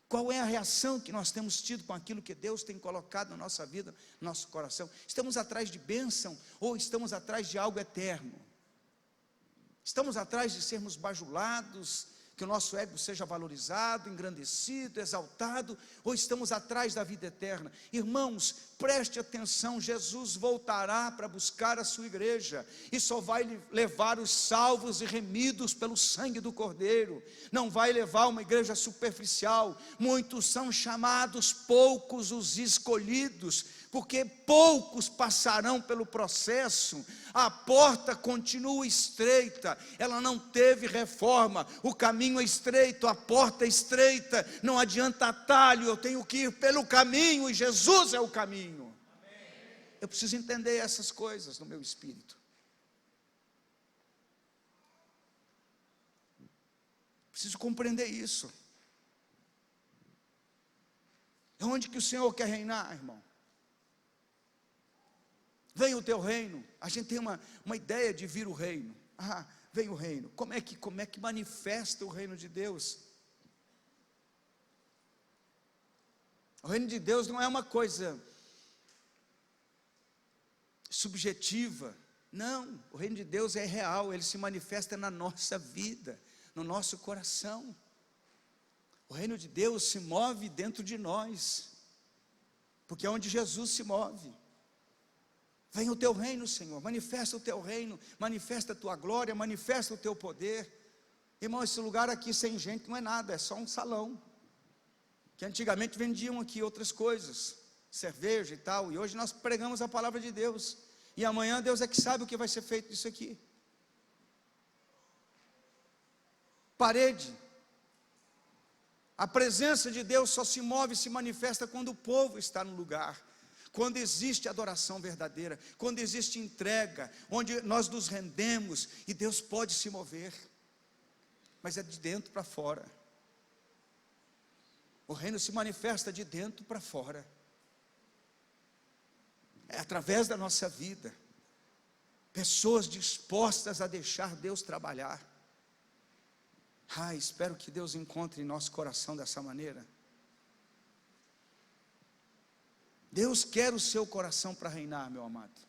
Qual é a reação que nós temos tido com aquilo que Deus tem colocado na nossa vida, no nosso coração? Estamos atrás de bênção ou estamos atrás de algo eterno? Estamos atrás de sermos bajulados, que o nosso ego seja valorizado, engrandecido, exaltado, ou estamos atrás da vida eterna? Irmãos, preste atenção, Jesus voltará para buscar a sua igreja, e só vai levar os salvos e remidos pelo sangue do Cordeiro, não vai levar uma igreja superficial. Muitos são chamados, poucos os escolhidos, porque poucos passarão pelo processo. A porta continua estreita, ela não teve reforma, o caminho é estreito, a porta é estreita, não adianta atalho, eu tenho que ir pelo caminho, e Jesus é o caminho. Eu preciso entender essas coisas no meu espírito, preciso compreender isso. É onde que o Senhor quer reinar, irmão? Vem o teu reino. A gente tem uma ideia de vir o reino. Vem o reino. Como é que manifesta o reino de Deus? O reino de Deus não é uma coisa subjetiva. Não, o reino de Deus é real, ele se manifesta na nossa vida, no nosso coração. O reino de Deus se move dentro de nós, porque é onde Jesus se move. Vem o teu reino, Senhor, manifesta o teu reino, manifesta a tua glória, manifesta o teu poder. Irmão, esse lugar aqui sem gente não é nada, é só um salão, que antigamente vendiam aqui outras coisas, cerveja e tal, e hoje nós pregamos a palavra de Deus, e amanhã Deus é que sabe o que vai ser feito disso aqui. Parede. A presença de Deus só se move, se manifesta quando o povo está no lugar, quando existe adoração verdadeira, quando existe entrega, onde nós nos rendemos, e Deus pode se mover, mas é de dentro para fora. O reino se manifesta de dentro para fora, é através da nossa vida, pessoas dispostas a deixar Deus trabalhar. Espero que Deus encontre em nosso coração dessa maneira. Deus quer o seu coração para reinar, meu amado.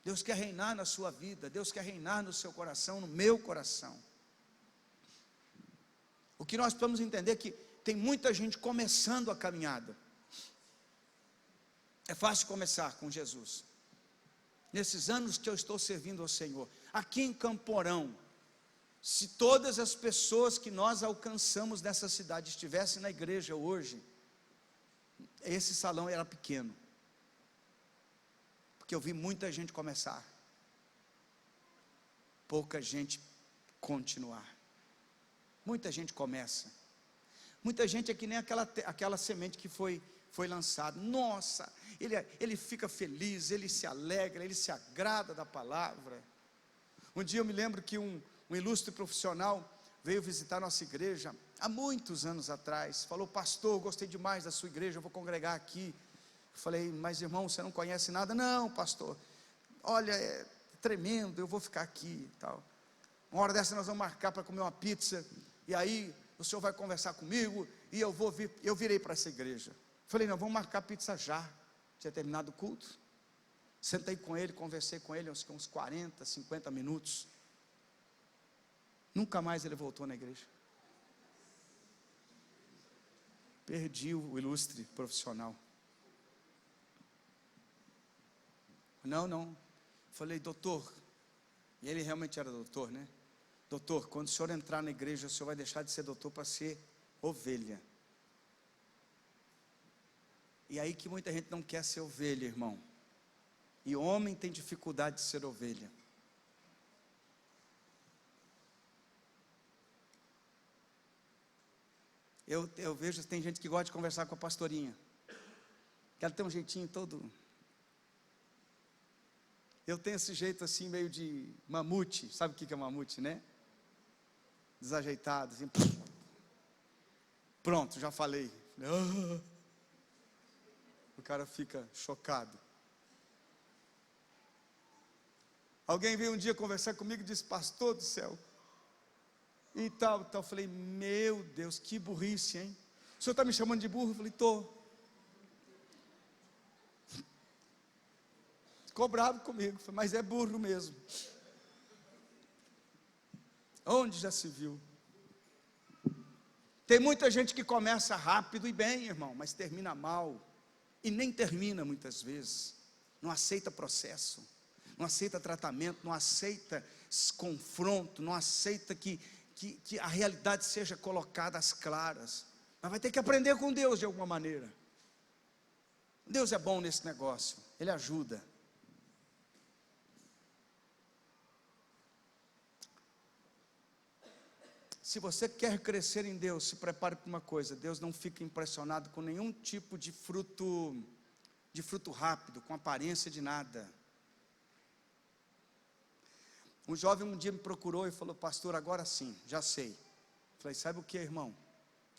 Deus quer reinar na sua vida, Deus quer reinar no seu coração, no meu coração. O que nós precisamos entender é que tem muita gente começando a caminhada. É fácil começar com Jesus. Nesses anos que eu estou servindo ao Senhor, aqui em Camporão, se todas as pessoas que nós alcançamos nessa cidade estivessem na igreja hoje, esse salão era pequeno, porque eu vi muita gente começar, pouca gente continuar. Muita gente começa, muita gente é que nem aquela semente que foi lançada. Nossa, ele fica feliz, ele se alegra, ele se agrada da palavra. Um dia eu me lembro que um ilustre profissional veio visitar nossa igreja há muitos anos atrás, falou: pastor, gostei demais da sua igreja, eu vou congregar aqui. Eu falei: mas irmão, você não conhece nada? Não, pastor, olha, é tremendo, eu vou ficar aqui e tal. Uma hora dessa nós vamos marcar para comer uma pizza, e aí o senhor vai conversar comigo, e eu virei para essa igreja. Falei: não, vamos marcar pizza já. Tinha terminado o culto. Sentei com ele, conversei com ele uns 40, 50 minutos. Nunca mais ele voltou na igreja. Perdi o ilustre profissional. Não. Falei, doutor, e ele realmente era doutor, né? Doutor, quando o senhor entrar na igreja, o senhor vai deixar de ser doutor para ser ovelha. E aí que muita gente não quer ser ovelha, irmão. E homem tem dificuldade de ser ovelha. Eu vejo, tem gente que gosta de conversar com a pastorinha. Que ela tem um jeitinho todo... Eu tenho esse jeito assim, meio de mamute. Sabe o que é mamute, né? Desajeitado, assim. Pronto, já falei. O cara fica chocado. Alguém veio um dia conversar comigo e disse, pastor do céu, e tal. Eu falei, meu Deus, que burrice, hein? O senhor está me chamando de burro? Eu falei, estou. Ficou bravo comigo, falei, mas é burro mesmo. Onde já se viu? Tem muita gente que começa rápido e bem, irmão, mas termina mal. E nem termina muitas vezes. Não aceita processo, não aceita tratamento, não aceita confronto, não aceita que a realidade seja colocada às claras. Mas vai ter que aprender com Deus de alguma maneira. Deus é bom nesse negócio, Ele ajuda. Se você quer crescer em Deus, se prepare para uma coisa: Deus não fica impressionado com nenhum tipo de fruto rápido, com aparência de nada. Um jovem um dia me procurou e falou, pastor, agora sim, já sei. Falei, sabe o que, irmão?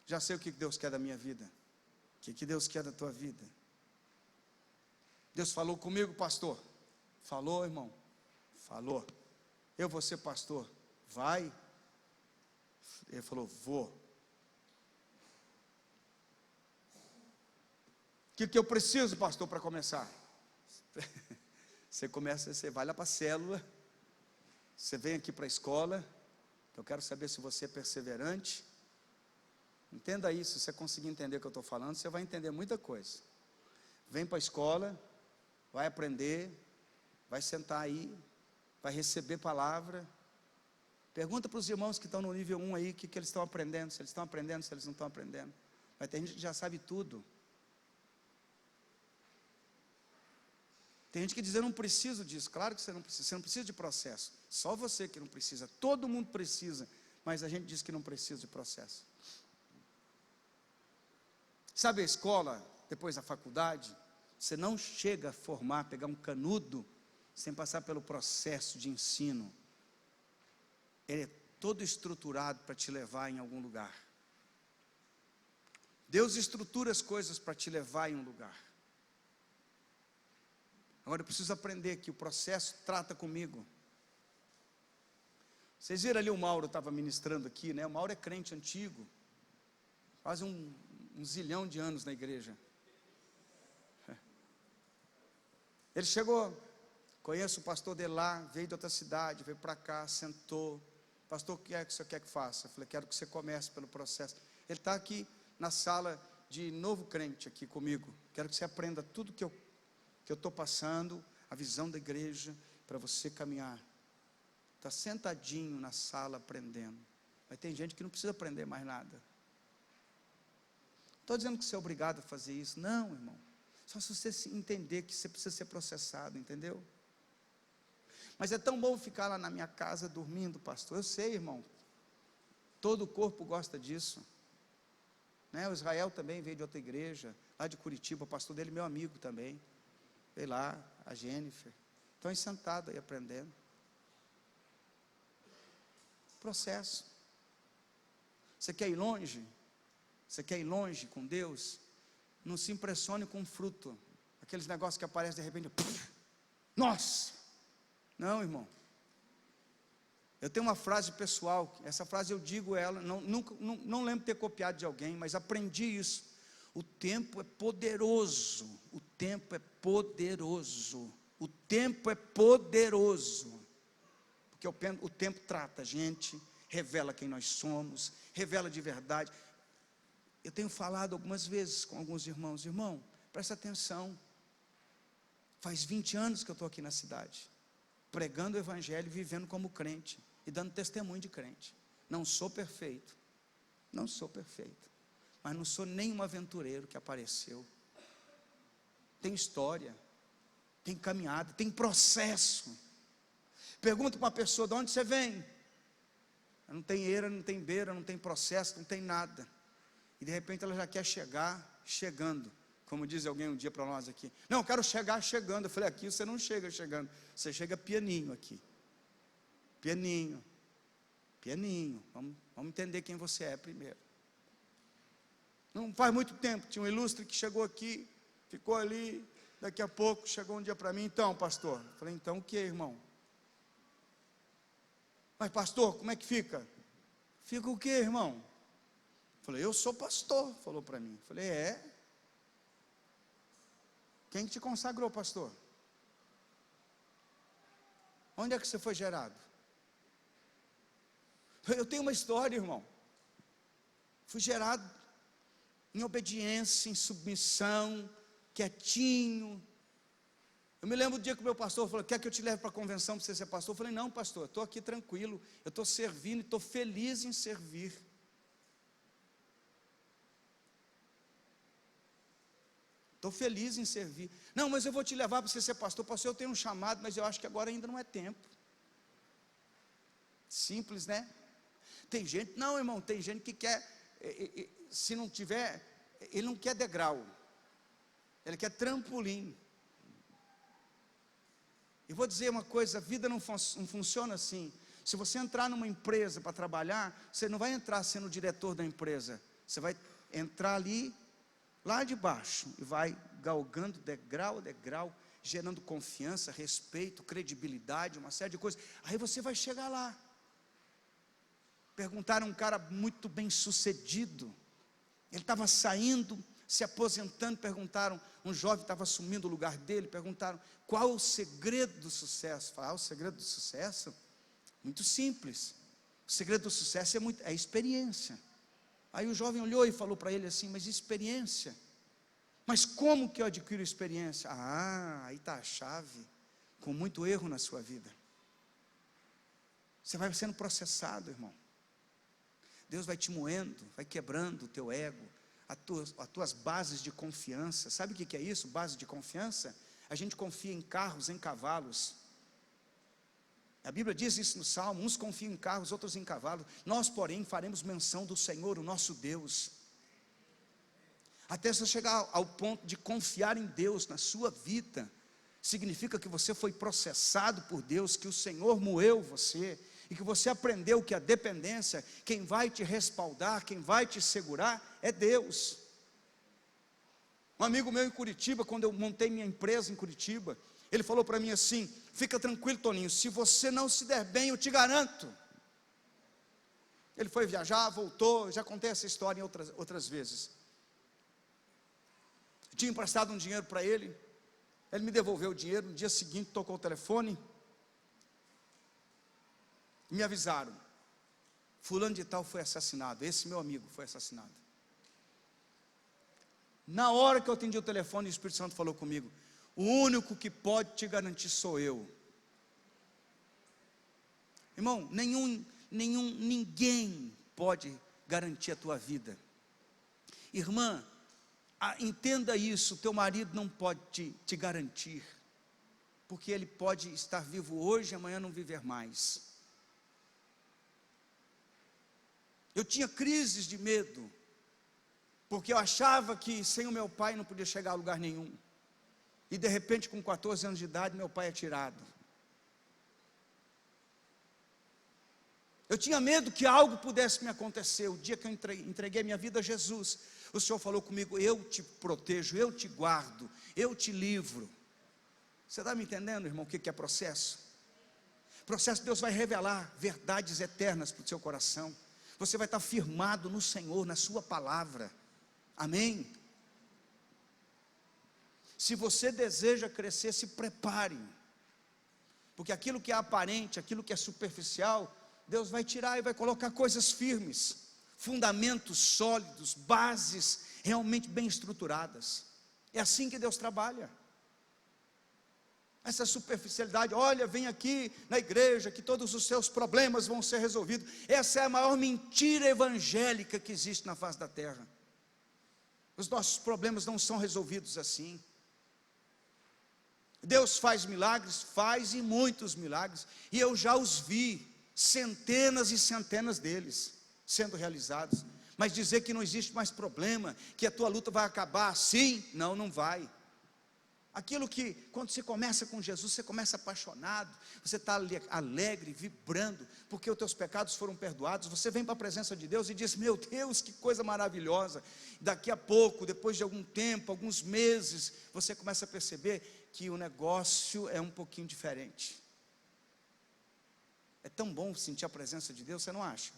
Já sei o que Deus quer da minha vida. O que Deus quer da tua vida? Deus falou comigo, pastor. Falou, irmão. Falou. Eu vou ser pastor. Vai. Ele falou, vou. O que eu preciso, pastor, para começar? Você vai lá para a célula, você vem aqui para a escola, eu quero saber se você é perseverante. Entenda isso, se você conseguir entender o que eu estou falando, você vai entender muita coisa. Vem para a escola, vai aprender, vai sentar aí, vai receber palavra. Pergunta para os irmãos que estão no nível 1 aí, o que eles estão aprendendo, se eles estão aprendendo, se eles não estão aprendendo. Vai ter gente que já sabe tudo. Tem gente que diz, eu não preciso disso. Claro que você não precisa de processo. Só você que não precisa, todo mundo precisa, mas a gente diz que não precisa de processo. Sabe a escola, depois da faculdade, você não chega a formar, pegar um canudo, sem passar pelo processo de ensino. Ele é todo estruturado para te levar em algum lugar. Deus estrutura as coisas para te levar em um lugar. Agora eu preciso aprender que o processo trata comigo. Vocês viram ali o Mauro estava ministrando aqui, né? O Mauro é crente antigo, quase um zilhão de anos na igreja. Ele chegou, conheço o pastor dele lá, veio de outra cidade, veio para cá, sentou. Pastor, o que é que você quer que faça? Eu falei, quero que você comece pelo processo. Ele está aqui na sala de novo crente aqui comigo. Quero que você aprenda tudo que eu estou passando, a visão da igreja, para você caminhar. Está sentadinho na sala aprendendo. Mas tem gente que não precisa aprender mais nada. Estou dizendo que você é obrigado a fazer isso. Não, irmão. Só se você entender que você precisa ser processado, entendeu? Mas é tão bom ficar lá na minha casa dormindo, pastor. Eu sei, irmão. Todo o corpo gosta disso. Né? O Israel também veio de outra igreja, lá de Curitiba. O pastor dele é meu amigo também. Veio lá, a Jennifer. Estão aí sentados aí aprendendo. Processo. Você quer ir longe? Você quer ir longe com Deus? Não se impressione com fruto. Aqueles negócios que aparecem de repente. Nossa! Não, irmão. Eu tenho uma frase pessoal, essa frase eu digo ela, não lembro de ter copiado de alguém, mas aprendi isso. O tempo é poderoso, o tempo é poderoso. O tempo é poderoso, porque o tempo trata a gente, revela quem nós somos, revela de verdade. Eu tenho falado algumas vezes com alguns irmãos: irmão, presta atenção, faz 20 anos que eu estou aqui na cidade, pregando o evangelho, vivendo como crente, e dando testemunho de crente. Não sou perfeito, mas não sou nenhum aventureiro que apareceu. Tem história, tem caminhada, tem processo. Pergunta para uma pessoa: de onde você vem? Não tem eira, não tem beira, não tem processo, não tem nada. E de repente ela já quer chegar chegando, como diz alguém um dia para nós aqui: não, eu quero chegar chegando. Eu falei: aqui você não chega chegando, você chega pianinho aqui, pianinho, vamos entender quem você é primeiro. Não faz muito tempo, tinha um ilustre que chegou aqui, ficou ali, daqui a pouco chegou um dia para mim: então, pastor. Eu falei: então o que, irmão? Mas pastor, como é que fica? Fica o que, irmão? Eu falei: eu sou pastor, falou para mim. Eu falei: é? Quem te consagrou, pastor? Onde é que você foi gerado? Eu tenho uma história, irmão. Fui gerado em obediência, em submissão, quietinho. Eu me lembro do dia que o meu pastor falou: quer que eu te leve para a convenção para você ser pastor? Eu falei: não, pastor, eu estou aqui tranquilo, eu estou servindo e estou feliz em servir. Estou feliz em servir. Não, mas eu vou te levar para você ser pastor. Pastor, eu tenho um chamado, mas eu acho que agora ainda não é tempo. Simples, né? Tem gente, não, irmão, tem gente que quer, se não tiver, ele não quer degrau, ele quer trampolim. E vou dizer uma coisa: a vida não funciona assim. Se você entrar numa empresa para trabalhar, você não vai entrar sendo o diretor da empresa, você vai entrar ali, lá de baixo, e vai galgando degrau a degrau, gerando confiança, respeito, credibilidade, uma série de coisas. Aí você vai chegar lá. Perguntaram a um cara muito bem sucedido, ele estava saindo, se aposentando. Perguntaram, um jovem estava assumindo o lugar dele, perguntaram: qual o segredo do sucesso? Falaram: o segredo do sucesso? Muito simples, o segredo do sucesso é experiência. Aí o jovem olhou e falou para ele assim: mas experiência? Mas como que eu adquiro experiência? Ah, aí está a chave, com muito erro na sua vida. Você vai sendo processado, irmão. Deus vai te moendo, vai quebrando o teu ego, as tuas bases de confiança. Sabe o que é isso, base de confiança? A gente confia em carros, em cavalos. A Bíblia diz isso no Salmo: uns confiam em carros, outros em cavalos. Nós, porém, faremos menção do Senhor, o nosso Deus. Até você chegar ao ponto de confiar em Deus na sua vida, significa que você foi processado por Deus, que o Senhor moeu você, e que você aprendeu que a dependência, quem vai te respaldar, quem vai te segurar, é Deus. Um amigo meu em Curitiba, quando eu montei minha empresa em Curitiba, ele falou para mim assim: fica tranquilo, Toninho, se você não se der bem, eu te garanto. Ele foi viajar, voltou, já contei essa história em outras vezes. Eu tinha emprestado um dinheiro para ele me devolveu o dinheiro. No dia seguinte tocou o telefone, me avisaram: fulano de tal foi assassinado, esse meu amigo foi assassinado. Na hora que eu atendi o telefone, o Espírito Santo falou comigo: o único que pode te garantir sou eu. Irmão, ninguém pode garantir a tua vida. Irmã, entenda isso: teu marido não pode te garantir, porque ele pode estar vivo hoje e amanhã não viver mais. Eu tinha crises de medo, porque eu achava que sem o meu pai não podia chegar a lugar nenhum. E de repente, com 14 anos de idade, meu pai é tirado. Eu tinha medo que algo pudesse me acontecer. O dia que eu entreguei minha vida a Jesus, o Senhor falou comigo: eu te protejo, eu te guardo, eu te livro. Você está me entendendo, irmão, o que é processo? Processo, Deus vai revelar verdades eternas para o seu coração. Você vai estar firmado no Senhor, na sua palavra. Amém? Se você deseja crescer, se prepare, porque aquilo que é aparente, aquilo que é superficial, Deus vai tirar e vai colocar coisas firmes, fundamentos sólidos, bases realmente bem estruturadas. É assim que Deus trabalha. Essa superficialidade, olha, vem aqui na igreja que todos os seus problemas vão ser resolvidos. Essa é a maior mentira evangélica que existe na face da terra. Os nossos problemas não são resolvidos assim. Deus faz milagres, faz e muitos milagres, e eu já os vi, centenas e centenas deles sendo realizados. Mas dizer que não existe mais problema, que a tua luta vai acabar assim, não vai. Aquilo que, quando você começa com Jesus, você começa apaixonado, você está alegre, vibrando, porque os teus pecados foram perdoados, você vem para a presença de Deus e diz, meu Deus, que coisa maravilhosa. Daqui a pouco, depois de algum tempo, alguns meses, você começa a perceber que o negócio é um pouquinho diferente. É tão bom sentir a presença de Deus, você não acha?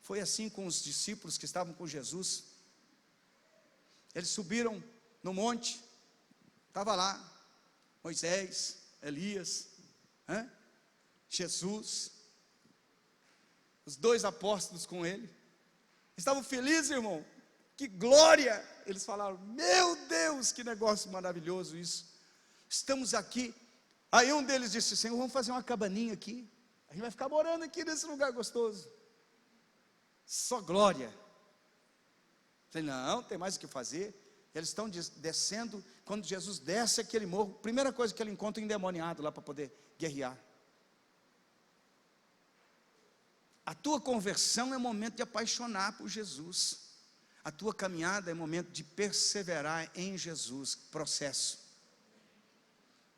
Foi assim com os discípulos que estavam com Jesus. Eles subiram no monte, estava lá Moisés, Elias, Jesus, os 2 apóstolos com ele, estavam felizes, irmão, que glória. Eles falaram, meu Deus, que negócio maravilhoso isso, estamos aqui. Aí um deles disse, Senhor, vamos fazer uma cabaninha aqui, a gente vai ficar morando aqui nesse lugar gostoso, só glória. Falei, não, tem mais o que fazer. Eles estão descendo, quando Jesus desce aquele morro, primeira coisa que ele encontra, um endemoniado lá para poder guerrear. A tua conversão é momento de apaixonar por Jesus, a tua caminhada é momento de perseverar em Jesus, processo.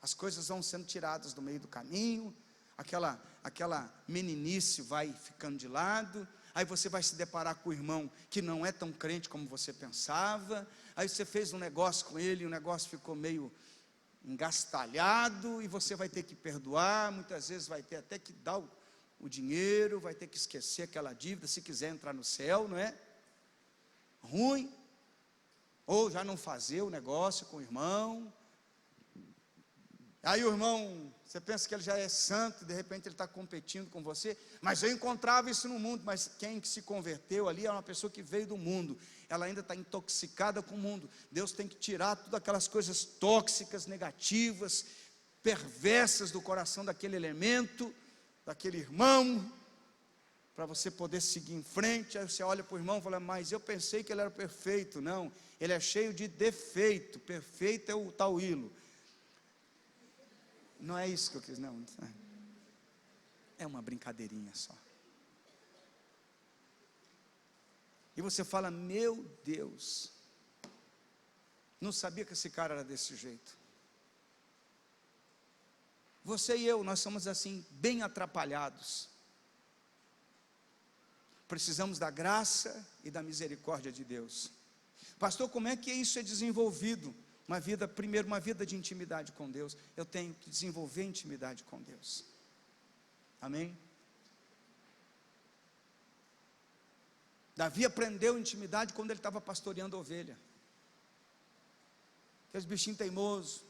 As coisas vão sendo tiradas do meio do caminho, aquela meninice vai ficando de lado, aí você vai se deparar com o irmão que não é tão crente como você pensava, aí você fez um negócio com ele, e o negócio ficou meio engastalhado, e você vai ter que perdoar, muitas vezes vai ter até que dar o dinheiro, vai ter que esquecer aquela dívida, se quiser entrar no céu, não é? Ruim, ou já não fazer o negócio com o irmão, aí o irmão, você pensa que ele já é santo, de repente ele está competindo com você, mas eu encontrava isso no mundo, mas quem se converteu ali é uma pessoa que veio do mundo, ela ainda está intoxicada com o mundo. Deus tem que tirar todas aquelas coisas tóxicas, negativas, perversas do coração daquele elemento, daquele irmão, para você poder seguir em frente. Aí você olha para o irmão e fala, mas eu pensei que ele era perfeito. Não, ele é cheio de defeito, perfeito é o Tauílo. Não é isso que eu quis, não. É uma brincadeirinha só. E você fala, meu Deus, não sabia que esse cara era desse jeito. Você e eu, nós somos assim, bem atrapalhados. Precisamos da graça e da misericórdia de Deus. Pastor, como é que isso é desenvolvido? Primeiro uma vida de intimidade com Deus. Eu tenho que desenvolver intimidade com Deus. Amém? Davi aprendeu intimidade quando ele estava pastoreando ovelha. Aqueles bichinhos teimosos.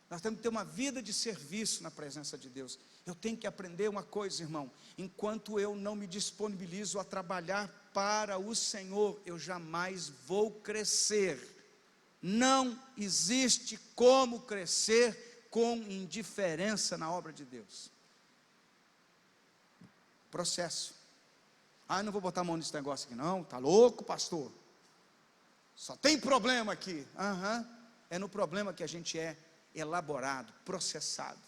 Nós temos que ter uma vida de serviço na presença de Deus. Eu tenho que aprender uma coisa, irmão. Enquanto eu não me disponibilizo a trabalhar para o Senhor, eu jamais vou crescer. Não existe como crescer com indiferença na obra de Deus. Processo. Não vou botar a mão nesse negócio aqui não, tá louco, pastor? Só tem problema aqui. É no problema que a gente é elaborado, processado.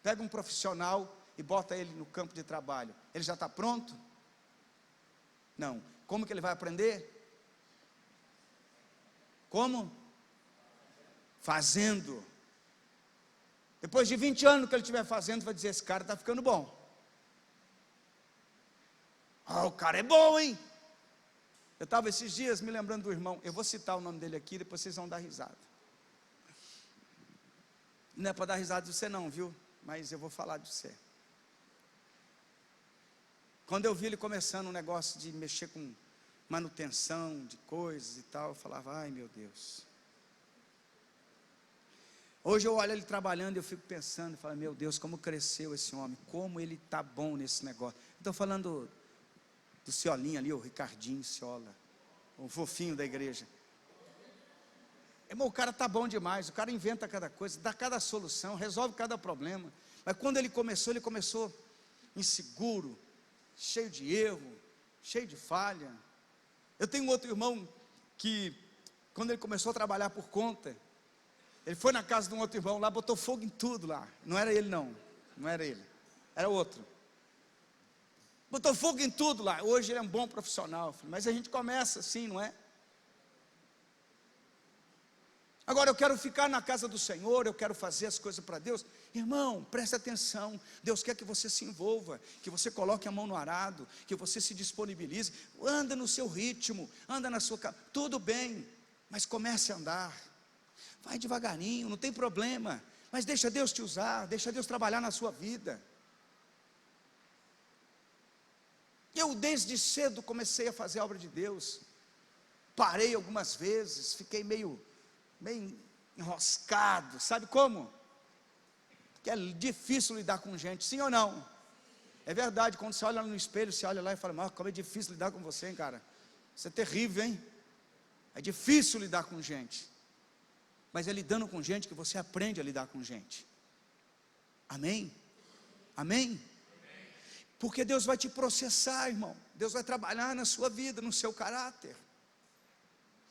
Pega um profissional e bota ele no campo de trabalho. Ele já está pronto? Não. Como que ele vai aprender? Como? Fazendo. Depois de 20 anos que ele estiver fazendo, vai dizer, esse cara está ficando bom. O cara é bom, hein? Eu estava esses dias me lembrando do irmão, eu vou citar o nome dele aqui, depois vocês vão dar risada. Não é para dar risada de você não, viu? Mas eu vou falar de você. Quando eu vi ele começando um negócio de mexer com manutenção de coisas e tal. Eu falava, ai meu Deus. Hoje eu olho ele trabalhando e eu fico pensando, falo, meu Deus, como cresceu esse homem, como ele está bom nesse negócio. Estou falando do Ciolinho ali, o Ricardinho Ciola, o fofinho da igreja. Irmão, o cara está bom demais, o cara inventa cada coisa, dá cada solução, resolve cada problema. Mas quando ele começou inseguro, cheio de erro, cheio de falha. Eu tenho um outro irmão que, quando ele começou a trabalhar por conta, ele foi na casa de um outro irmão lá, botou fogo em tudo lá. Não era ele não era ele, era outro. Botou fogo em tudo lá. Hoje ele é um bom profissional. Mas a gente começa assim, não é? Agora eu quero ficar na casa do Senhor, eu quero fazer as coisas para Deus. Irmão, preste atenção. Deus quer que você se envolva, que você coloque a mão no arado, que você se disponibilize. Anda no seu ritmo, anda na sua casa. Tudo bem, mas comece a andar. Vai devagarinho, não tem problema. Mas deixa Deus te usar, deixa Deus trabalhar na sua vida. Eu desde cedo comecei a fazer a obra de Deus. Parei algumas vezes, fiquei meio enroscado, sabe como? Porque é difícil lidar com gente, sim ou não? É verdade, quando você olha no espelho, você olha lá e fala, como é difícil lidar com você, hein, cara? Isso é terrível, hein? É difícil lidar com gente. Mas é lidando com gente que você aprende a lidar com gente. Amém? Amém? Porque Deus vai te processar, irmão. Deus vai trabalhar na sua vida, no seu caráter.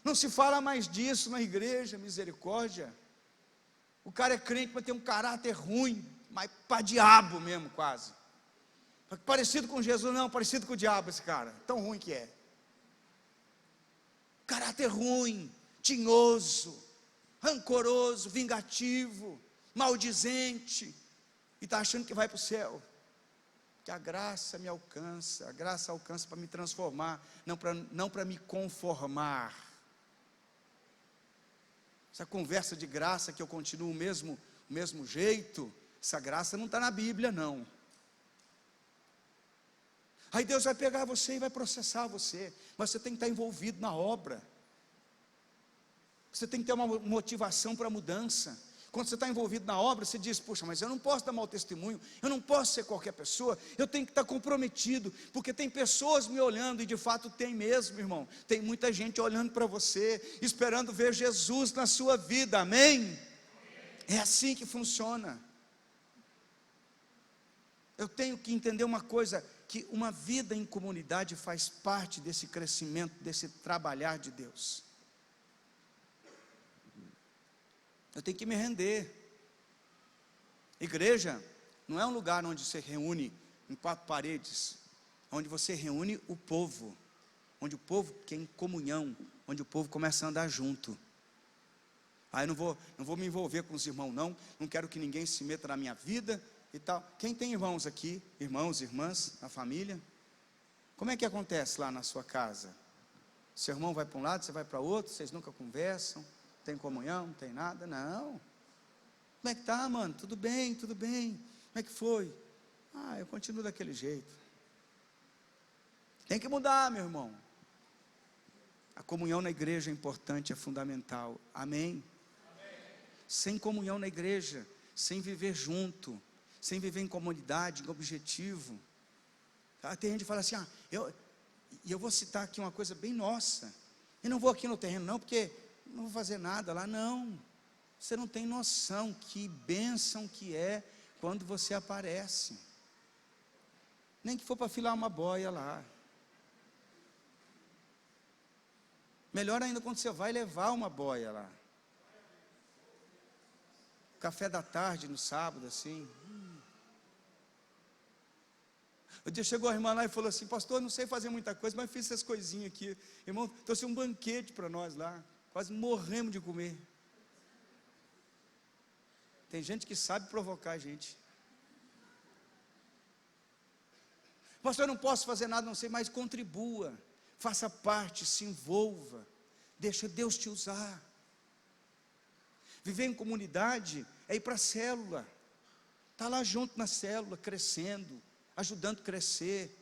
Não se fala mais disso na igreja, misericórdia. O cara é crente, mas tem um caráter ruim, mas para diabo mesmo quase. Parecido com Jesus, não, parecido com o diabo esse cara, tão ruim que é. Caráter ruim, tinhoso, rancoroso, vingativo, maldizente, e está achando que vai para o céu. Que a graça me alcança, a graça alcança para me transformar, não para me conformar. Essa conversa de graça que eu continuo o mesmo jeito, essa graça não está na Bíblia não. Aí Deus vai pegar você e vai processar você, mas você tem que estar envolvido na obra. Você tem que ter uma motivação para a mudança. Quando você está envolvido na obra, você diz, puxa, mas eu não posso dar mau testemunho, eu não posso ser qualquer pessoa, eu tenho que estar comprometido, porque tem pessoas me olhando, e de fato tem mesmo, irmão, tem muita gente olhando para você, esperando ver Jesus na sua vida, amém? É assim que funciona. Eu tenho que entender uma coisa, que uma vida em comunidade faz parte desse crescimento, desse trabalhar de Deus. Eu tenho que me render. Igreja não é um lugar onde você reúne em quatro paredes, onde você reúne o povo, onde o povo quer em comunhão, onde o povo começa a andar junto. Aí eu não vou me envolver com os irmãos não quero que ninguém se meta na minha vida e tal. Quem tem irmãos aqui, irmãos, irmãs, na família? Como é que acontece lá na sua casa? Seu irmão vai para um lado, você vai para outro, vocês nunca conversam? Tem comunhão, não tem nada, não. Como é que tá, mano? Tudo bem, tudo bem. Como é que foi? Eu continuo daquele jeito. Tem que mudar, meu irmão. A comunhão na igreja é importante, é fundamental. Amém? Amém. Sem comunhão na igreja, sem viver junto, sem viver em comunidade, em objetivo. Tem gente que fala assim, eu vou citar aqui uma coisa bem nossa. Eu não vou aqui no terreno não, porque não vou fazer nada lá, não. Você não tem noção que bênção que é quando você aparece. Nem que for para filar uma boia lá. Melhor ainda quando você vai levar uma boia lá. Café da tarde no sábado, assim. O dia chegou a irmã lá e falou assim, pastor, não sei fazer muita coisa, mas fiz essas coisinhas aqui. Irmão, trouxe um banquete para nós lá. Quase morremos de comer. Tem gente que sabe provocar a gente. Pastor, eu não posso fazer nada, não sei, mas contribua. Faça parte, se envolva. Deixa Deus te usar. Viver em comunidade é ir para a célula. Está lá junto na célula, crescendo, ajudando a crescer.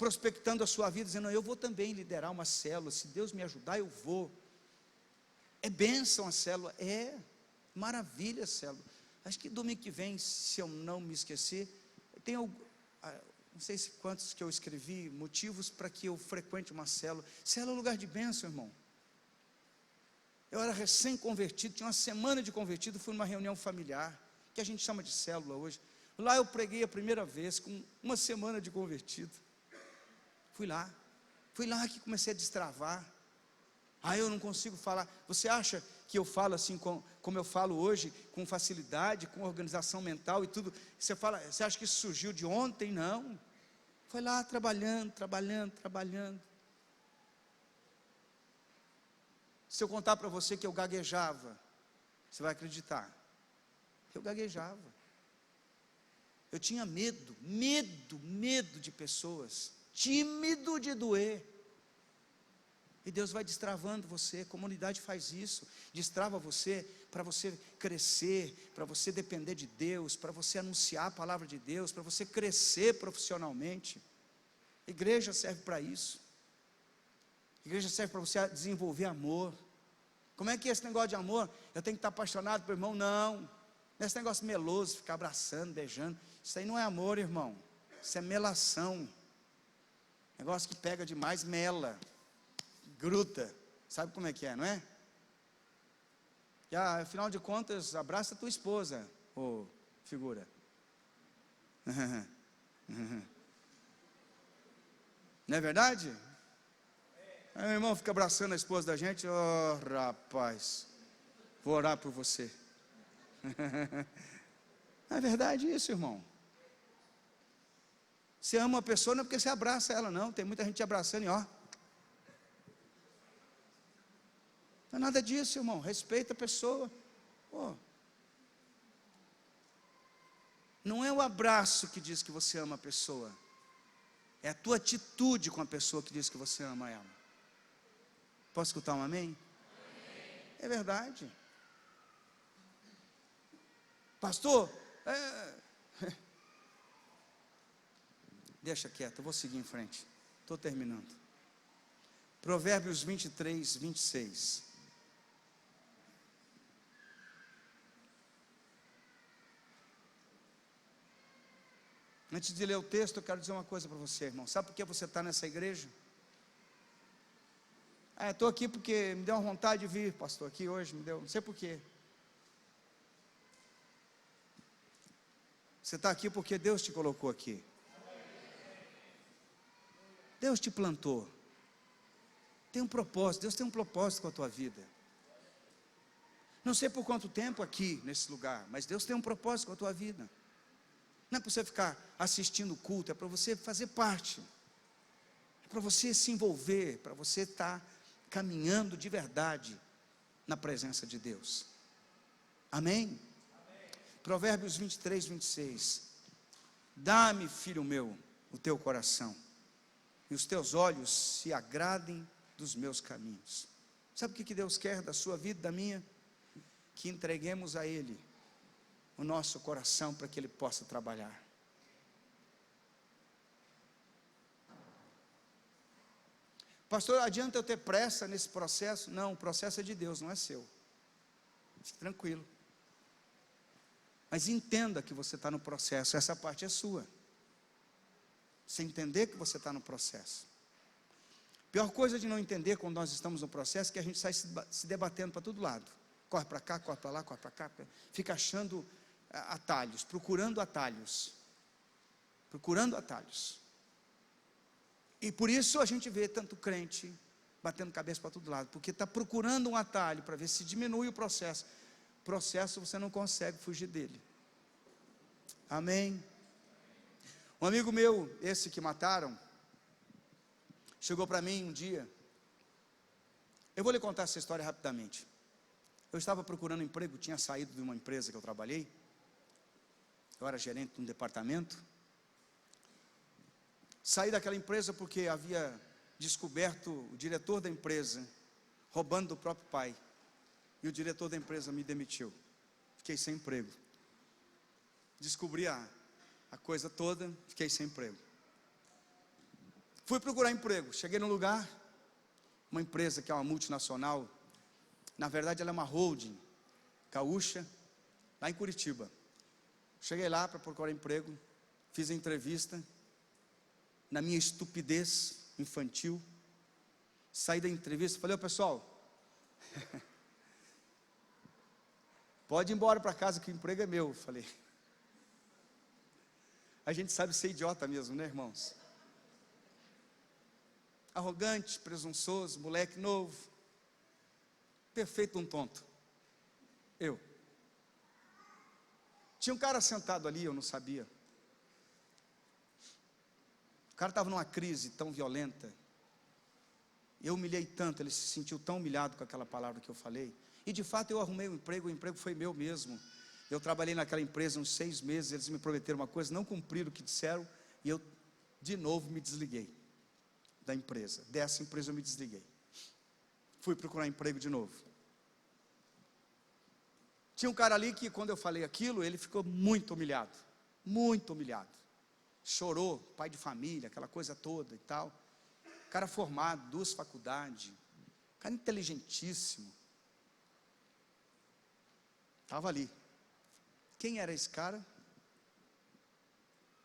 prospectando a sua vida, dizendo: não, eu vou também liderar uma célula, se Deus me ajudar eu vou. É bênção a célula, é maravilha a célula. Acho que domingo que vem, se eu não me esquecer, tem não sei se quantos que eu escrevi, motivos para que eu frequente uma célula. Célula é lugar de bênção, irmão. Eu era recém-convertido, tinha uma semana de convertido, fui numa reunião familiar, que a gente chama de célula hoje. Lá eu preguei a primeira vez, com uma semana de convertido. Fui lá que comecei a destravar. Eu não consigo falar. Você acha que eu falo assim como eu falo hoje, com facilidade, com organização mental e tudo? Você acha que isso surgiu de ontem? Não. Foi lá trabalhando. Se eu contar para você que eu gaguejava, você vai acreditar. Eu gaguejava. Eu tinha medo de pessoas, tímido de doer. E Deus vai destravando você, a comunidade faz isso, destrava você, para você crescer, para você depender de Deus, para você anunciar a palavra de Deus, para você crescer profissionalmente. Igreja serve para isso. Igreja serve para você desenvolver amor. Como é que é esse negócio de amor? Eu tenho que estar apaixonado pelo irmão? Não. Não é esse negócio meloso, ficar abraçando, beijando. Isso aí não é amor, irmão. Isso é melação. Negócio que pega demais, mela, gruta. Sabe como é que é, não é? E afinal de contas, abraça a tua esposa, ô figura. Não é verdade? Aí o irmão fica abraçando a esposa da gente. Rapaz, vou orar por você. Não é verdade isso, irmão? Você ama uma pessoa não é porque você abraça ela, não. Tem muita gente te abraçando e Não é nada disso, irmão. Respeita a pessoa. Não é o abraço que diz que você ama a pessoa. É a tua atitude com a pessoa que diz que você ama ela. Posso escutar um amém? É verdade. Pastor, deixa quieto, eu vou seguir em frente. Estou terminando. Provérbios 23, 26. Antes de ler o texto, eu quero dizer uma coisa para você, irmão. Sabe por que você está nessa igreja? Estou aqui porque me deu uma vontade de vir, pastor, aqui hoje, não sei por quê. Você está aqui porque Deus te colocou aqui. Deus te plantou. Tem um propósito, Deus tem um propósito com a tua vida. Não sei por quanto tempo aqui, nesse lugar, mas Deus tem um propósito com a tua vida. Não é para você ficar assistindo o culto, é para você fazer parte. É para você se envolver, para você estar caminhando de verdade na presença de Deus. Amém? Provérbios 23, 26. Dá-me, filho meu, o teu coração, e os teus olhos se agradem dos meus caminhos. Sabe o que Deus quer da sua vida, da minha? Que entreguemos a Ele o nosso coração para que Ele possa trabalhar. Pastor, adianta eu ter pressa nesse processo? Não, o processo é de Deus, não é seu. Fique tranquilo. Mas entenda que você está no processo, essa parte é sua. Você entender que você está no processo. Pior coisa de não entender quando nós estamos no processo é que a gente sai se debatendo para todo lado. Corre para cá, corre para lá, corre para cá. Fica achando atalhos, procurando atalhos. Procurando atalhos. E por isso a gente vê tanto crente batendo cabeça para todo lado, porque está procurando um atalho para ver se diminui o processo. Processo você não consegue fugir dele. Amém? Um amigo meu, esse que mataram, chegou para mim um dia. Eu vou lhe contar essa história rapidamente. Eu estava procurando emprego, tinha saído de uma empresa que eu trabalhei. Eu era gerente de um departamento. Saí daquela empresa porque havia descoberto o diretor da empresa roubando do próprio pai. E o diretor da empresa me demitiu. Fiquei sem emprego. Descobri a coisa toda, fiquei sem emprego. Fui procurar emprego, cheguei num lugar, uma empresa que é uma multinacional, na verdade ela é uma holding, gaúcha, lá em Curitiba. Cheguei lá para procurar emprego, fiz a entrevista, na minha estupidez infantil, saí da entrevista, falei, ô pessoal, pode ir embora para casa que o emprego é meu, falei. A gente sabe ser idiota mesmo, né, irmãos? Arrogante, presunçoso, moleque novo, perfeito um tonto, eu. Tinha um cara sentado ali, eu não sabia. O cara estava numa crise tão violenta, eu humilhei tanto, ele se sentiu tão humilhado com aquela palavra que eu falei, e de fato eu arrumei um emprego, o emprego foi meu mesmo. Eu trabalhei naquela empresa uns 6 meses, eles me prometeram uma coisa, não cumpriram o que disseram, e eu de novo me desliguei da empresa, dessa empresa eu me desliguei, fui procurar emprego de novo. Tinha um cara ali que quando eu falei aquilo, ele ficou muito humilhado, chorou, pai de família, aquela coisa toda e tal, cara formado, 2 faculdades, cara inteligentíssimo, estava ali. Quem era esse cara?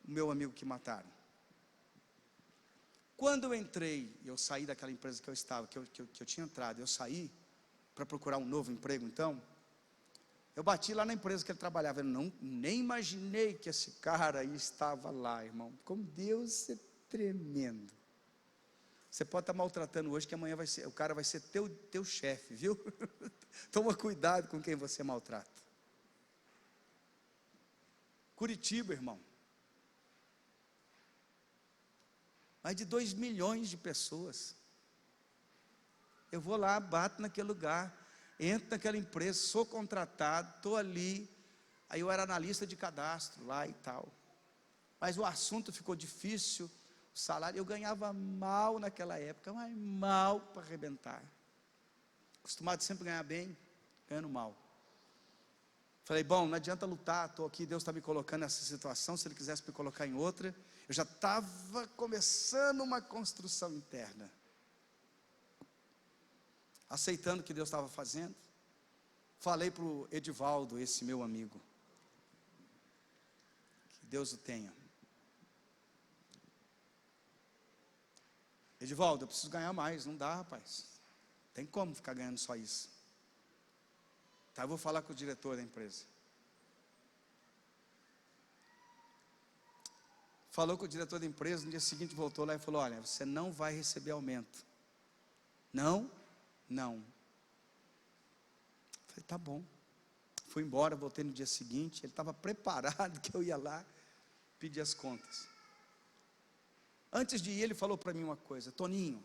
O meu amigo que mataram. Quando eu entrei, eu saí daquela empresa que eu estava, que eu tinha entrado, eu saí para procurar um novo emprego, então, eu bati lá na empresa que ele trabalhava, eu nem imaginei que esse cara aí estava lá, irmão, como Deus é tremendo. Você pode estar maltratando hoje, que amanhã o cara vai ser teu chefe, viu? Toma cuidado com quem você maltrata. Curitiba, irmão, mais de 2 milhões de pessoas, eu vou lá, bato naquele lugar, entro naquela empresa, sou contratado, estou ali, aí eu era analista de cadastro lá e tal, mas o assunto ficou difícil, o salário, eu ganhava mal naquela época, mas mal para arrebentar, acostumado sempre a ganhar bem, ganhando mal. Falei, bom, não adianta lutar, estou aqui, Deus está me colocando nessa situação, se Ele quisesse me colocar em outra, eu já estava começando uma construção interna, aceitando o que Deus estava fazendo. Falei para o Edivaldo, esse meu amigo, que Deus o tenha. Edivaldo, eu preciso ganhar mais, não dá, rapaz, tem como ficar ganhando só isso. Tá, eu vou falar com o diretor da empresa. Falou com o diretor da empresa, no dia seguinte voltou lá e falou, olha, você não vai receber aumento. Não? Não. Falei, tá bom. Fui embora, voltei no dia seguinte, ele estava preparado que eu ia lá pedir as contas. Antes de ir, ele falou para mim uma coisa, Toninho,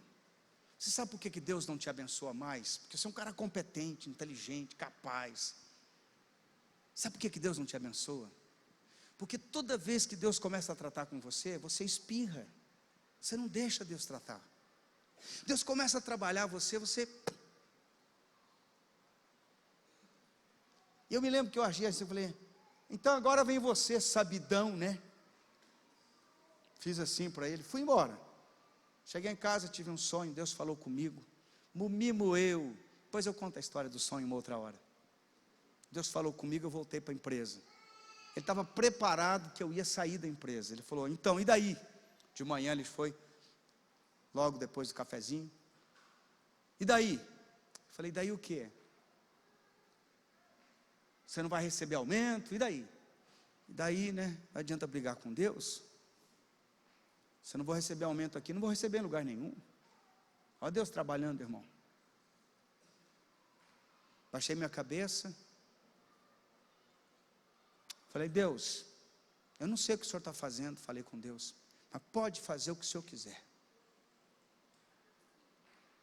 você sabe por que Deus não te abençoa mais? Porque você é um cara competente, inteligente, capaz. Sabe por que Deus não te abençoa? Porque toda vez que Deus começa a tratar com você, você espirra. Você não deixa Deus tratar. Deus começa a trabalhar você. E eu me lembro que eu agia assim, eu falei, então agora vem você, sabidão, né? Fiz assim para ele, fui embora. Cheguei em casa, tive um sonho, Deus falou comigo, me moeu. Depois eu conto a história do sonho uma outra hora. Deus falou comigo, eu voltei para a empresa. Ele estava preparado que eu ia sair da empresa. Ele falou, então, e daí? De manhã ele foi, logo depois do cafezinho. E daí? Eu falei, daí o quê? Você não vai receber aumento? E daí? E daí, né? Não adianta brigar com Deus. Se eu não vou receber aumento aqui, não vou receber em lugar nenhum. Olha Deus trabalhando, irmão. Baixei minha cabeça. Falei, Deus, eu não sei o que o Senhor está fazendo, falei com Deus, mas pode fazer o que o Senhor quiser.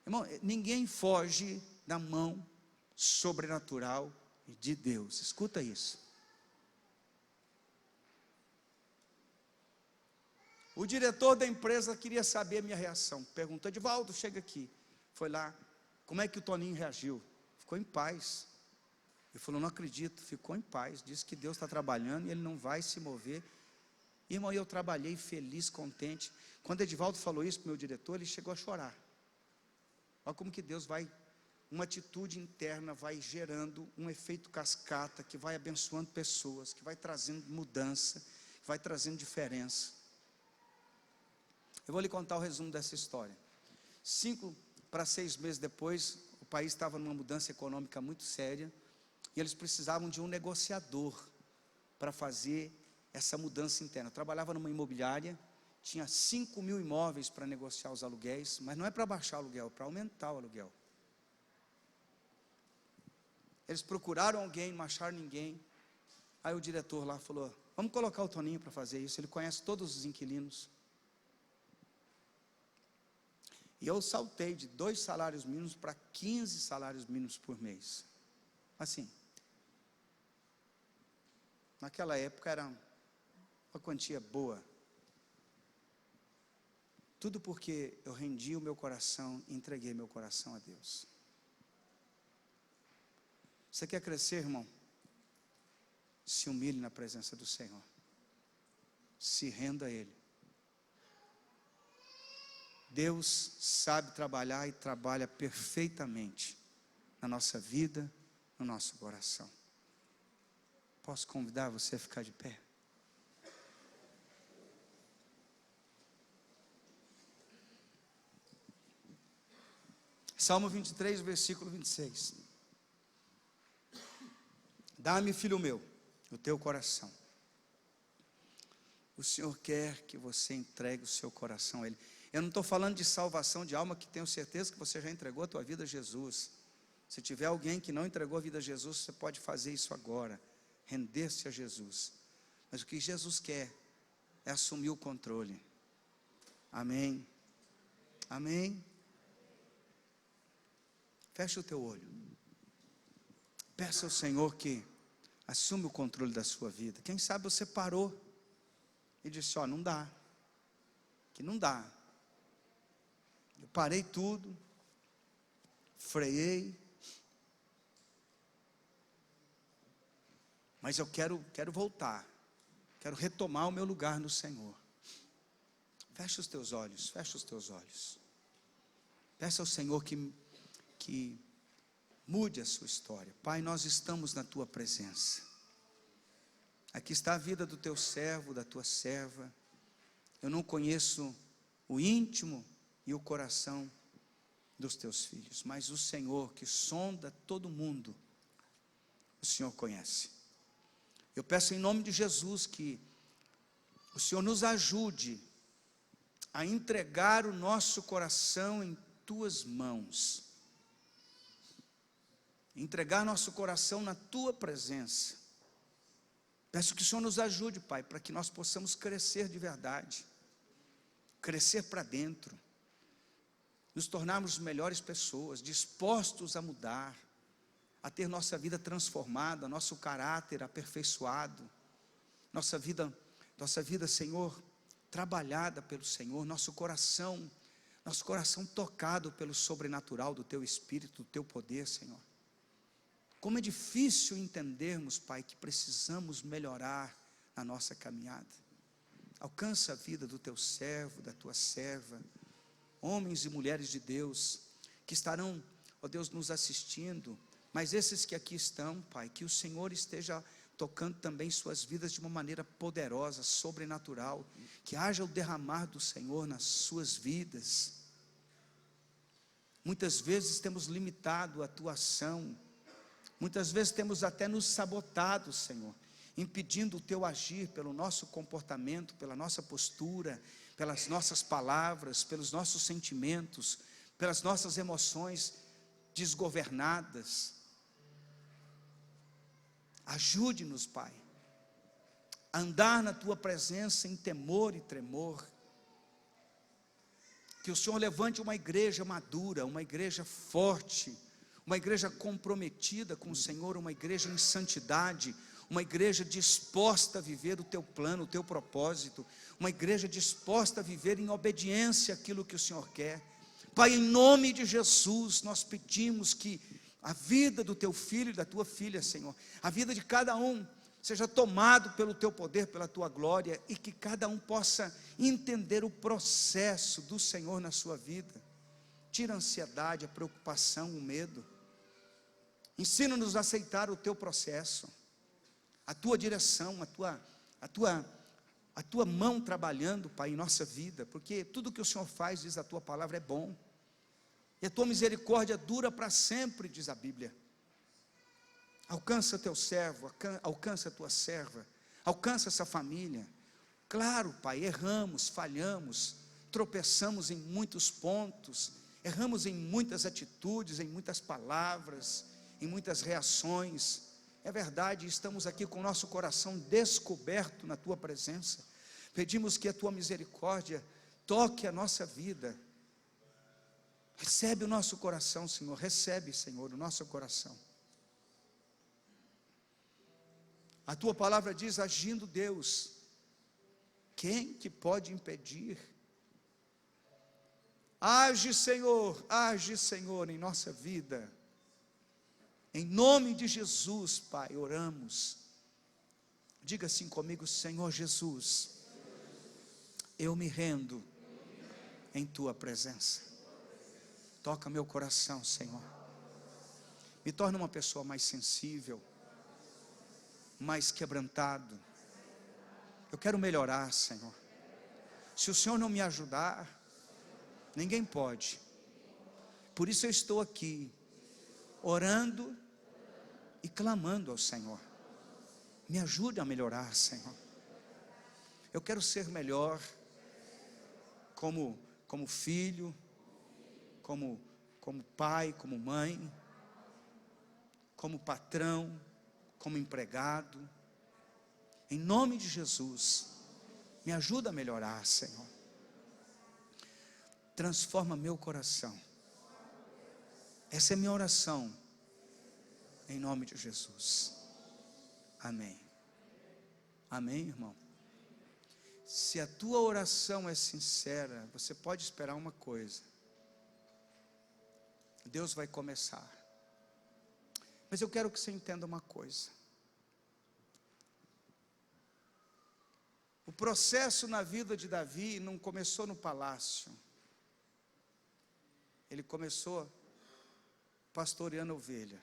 Irmão, ninguém foge da mão sobrenatural de Deus, escuta isso. O diretor da empresa queria saber a minha reação, perguntou, Edivaldo, chega aqui. Foi lá, como é que o Toninho reagiu? Ficou em paz. Ele falou, não acredito, ficou em paz, disse que Deus está trabalhando e ele não vai se mover. Irmão, eu trabalhei feliz, contente. Quando Edivaldo falou isso para o meu diretor, ele chegou a chorar. Olha como que Deus vai, uma atitude interna vai gerando um efeito cascata, que vai abençoando pessoas, que vai trazendo mudança, que vai trazendo diferença. Eu vou lhe contar o resumo dessa história. 5 para 6 meses depois, o país estava numa mudança econômica muito séria, e eles precisavam de um negociador para fazer essa mudança interna. Eu trabalhava numa imobiliária, tinha 5.000 imóveis para negociar os aluguéis, mas não é para baixar o aluguel, é para aumentar o aluguel. Eles procuraram alguém, não acharam ninguém. Aí o diretor lá falou: vamos colocar o Toninho para fazer isso, ele conhece todos os inquilinos. E eu saltei de 2 salários mínimos para 15 salários mínimos por mês. Assim, naquela época era uma quantia boa. Tudo porque eu rendi o meu coração e entreguei meu coração a Deus. Você quer crescer, irmão? Se humilhe na presença do Senhor. Se renda a Ele. Deus sabe trabalhar e trabalha perfeitamente na nossa vida, no nosso coração. Posso convidar você a ficar de pé? Salmo 23, versículo 26. Dá-me, filho meu, o teu coração. O Senhor quer que você entregue o seu coração a Ele. Eu não estou falando de salvação de alma, que tenho certeza que você já entregou a tua vida a Jesus. Se tiver alguém que não entregou a vida a Jesus, você pode fazer isso agora, render-se a Jesus. Mas o que Jesus quer é assumir o controle. Amém? Amém? Feche o teu olho. Peça ao Senhor que assume o controle da sua vida. Quem sabe você parou e disse: ó, não dá, que não dá. Eu parei tudo, freiei, mas eu quero voltar, quero retomar o meu lugar no Senhor. Fecha os teus olhos, fecha os teus olhos. Peça ao Senhor que mude a sua história. Pai, nós estamos na tua presença. Aqui está a vida do teu servo, da tua serva. Eu não conheço o íntimo e o coração dos teus filhos, mas o Senhor, que sonda todo mundo, o Senhor conhece. Eu peço em nome de Jesus que o Senhor nos ajude a entregar o nosso coração em tuas mãos, entregar nosso coração na tua presença. Peço que o Senhor nos ajude, Pai, para que nós possamos crescer de verdade, crescer para dentro, nos tornarmos melhores pessoas, dispostos a mudar, a ter nossa vida transformada, nosso caráter aperfeiçoado, nossa vida, Senhor, trabalhada pelo Senhor, nosso coração tocado pelo sobrenatural do Teu Espírito, do Teu poder, Senhor. Como é difícil entendermos, Pai, que precisamos melhorar na nossa caminhada. Alcança a vida do Teu servo, da Tua serva, homens e mulheres de Deus, que estarão, ó Deus, nos assistindo, mas esses que aqui estão, Pai, que o Senhor esteja tocando também suas vidas de uma maneira poderosa, sobrenatural, que haja o derramar do Senhor nas suas vidas. Muitas vezes temos limitado a Tua ação, muitas vezes temos até nos sabotado, Senhor, impedindo o Teu agir pelo nosso comportamento, pela nossa postura, pelas nossas palavras, pelos nossos sentimentos, pelas nossas emoções desgovernadas. Ajude-nos, Pai, a andar na Tua presença em temor e tremor. Que o Senhor levante uma igreja madura, uma igreja forte, uma igreja comprometida com o Senhor, uma igreja em santidade, uma igreja disposta a viver o Teu plano, o Teu propósito, uma igreja disposta a viver em obediência àquilo que o Senhor quer. Pai, em nome de Jesus, nós pedimos que a vida do Teu filho e da Tua filha, Senhor, a vida de cada um, seja tomado pelo teu poder, pela tua glória, e que cada um possa entender o processo do Senhor na sua vida. Tira a ansiedade, a preocupação, o medo. Ensina-nos a aceitar o teu processo, a tua direção, a tua mão trabalhando, Pai, em nossa vida, porque tudo que o Senhor faz, diz a tua palavra, é bom, e a tua misericórdia dura para sempre, diz a Bíblia. Alcança teu servo, alcança a tua serva, alcança essa família. Claro, Pai, erramos, falhamos, tropeçamos em muitos pontos, erramos em muitas atitudes, em muitas palavras, em muitas reações. É verdade, estamos aqui com o nosso coração descoberto na tua presença. Pedimos que a tua misericórdia toque a nossa vida. Recebe o nosso coração, Senhor, recebe, Senhor, o nosso coração. A tua palavra diz: agindo Deus, quem que pode impedir? Age, Senhor, em nossa vida. Em nome de Jesus, Pai, oramos. Diga assim comigo: Senhor Jesus, eu me rendo em tua presença. Toca meu coração, Senhor. Me torna uma pessoa mais sensível, mais quebrantado. Eu quero melhorar, Senhor. Se o Senhor não me ajudar, ninguém pode. Por isso eu estou aqui, orando e clamando ao Senhor. Me ajude a melhorar, Senhor. Eu quero ser melhor como filho, como pai, como mãe, como patrão, como empregado. Em nome de Jesus, me ajuda a melhorar, Senhor. Transforma meu coração. Essa é minha oração, em nome de Jesus. Amém. Amém, irmão? Se a tua oração é sincera, você pode esperar uma coisa: Deus vai começar. Mas eu quero que você entenda uma coisa: o processo na vida de Davi não começou no palácio. Ele começou pastoreando ovelha,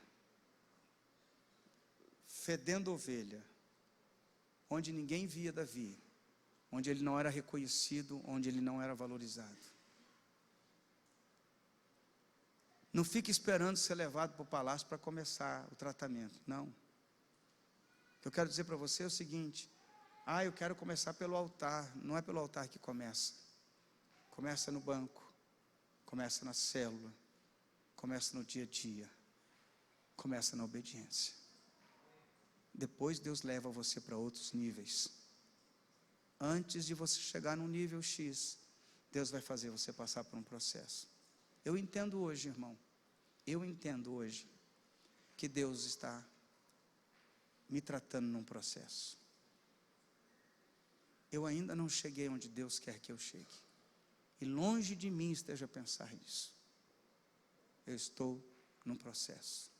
fedendo ovelha, onde ninguém via Davi, onde ele não era reconhecido, onde ele não era valorizado. Não fique esperando ser levado para o palácio para começar o tratamento, não. O que eu quero dizer para você é o seguinte: eu quero começar pelo altar. Não é pelo altar que começa. Começa no banco, começa na célula, começa no dia a dia, começa na obediência. Depois Deus leva você para outros níveis. Antes de você chegar no nível X, Deus vai fazer você passar por um processo. Eu entendo hoje, irmão, que Deus está me tratando num processo. Eu ainda não cheguei onde Deus quer que eu chegue, e longe de mim esteja pensar nisso. Eu estou num processo.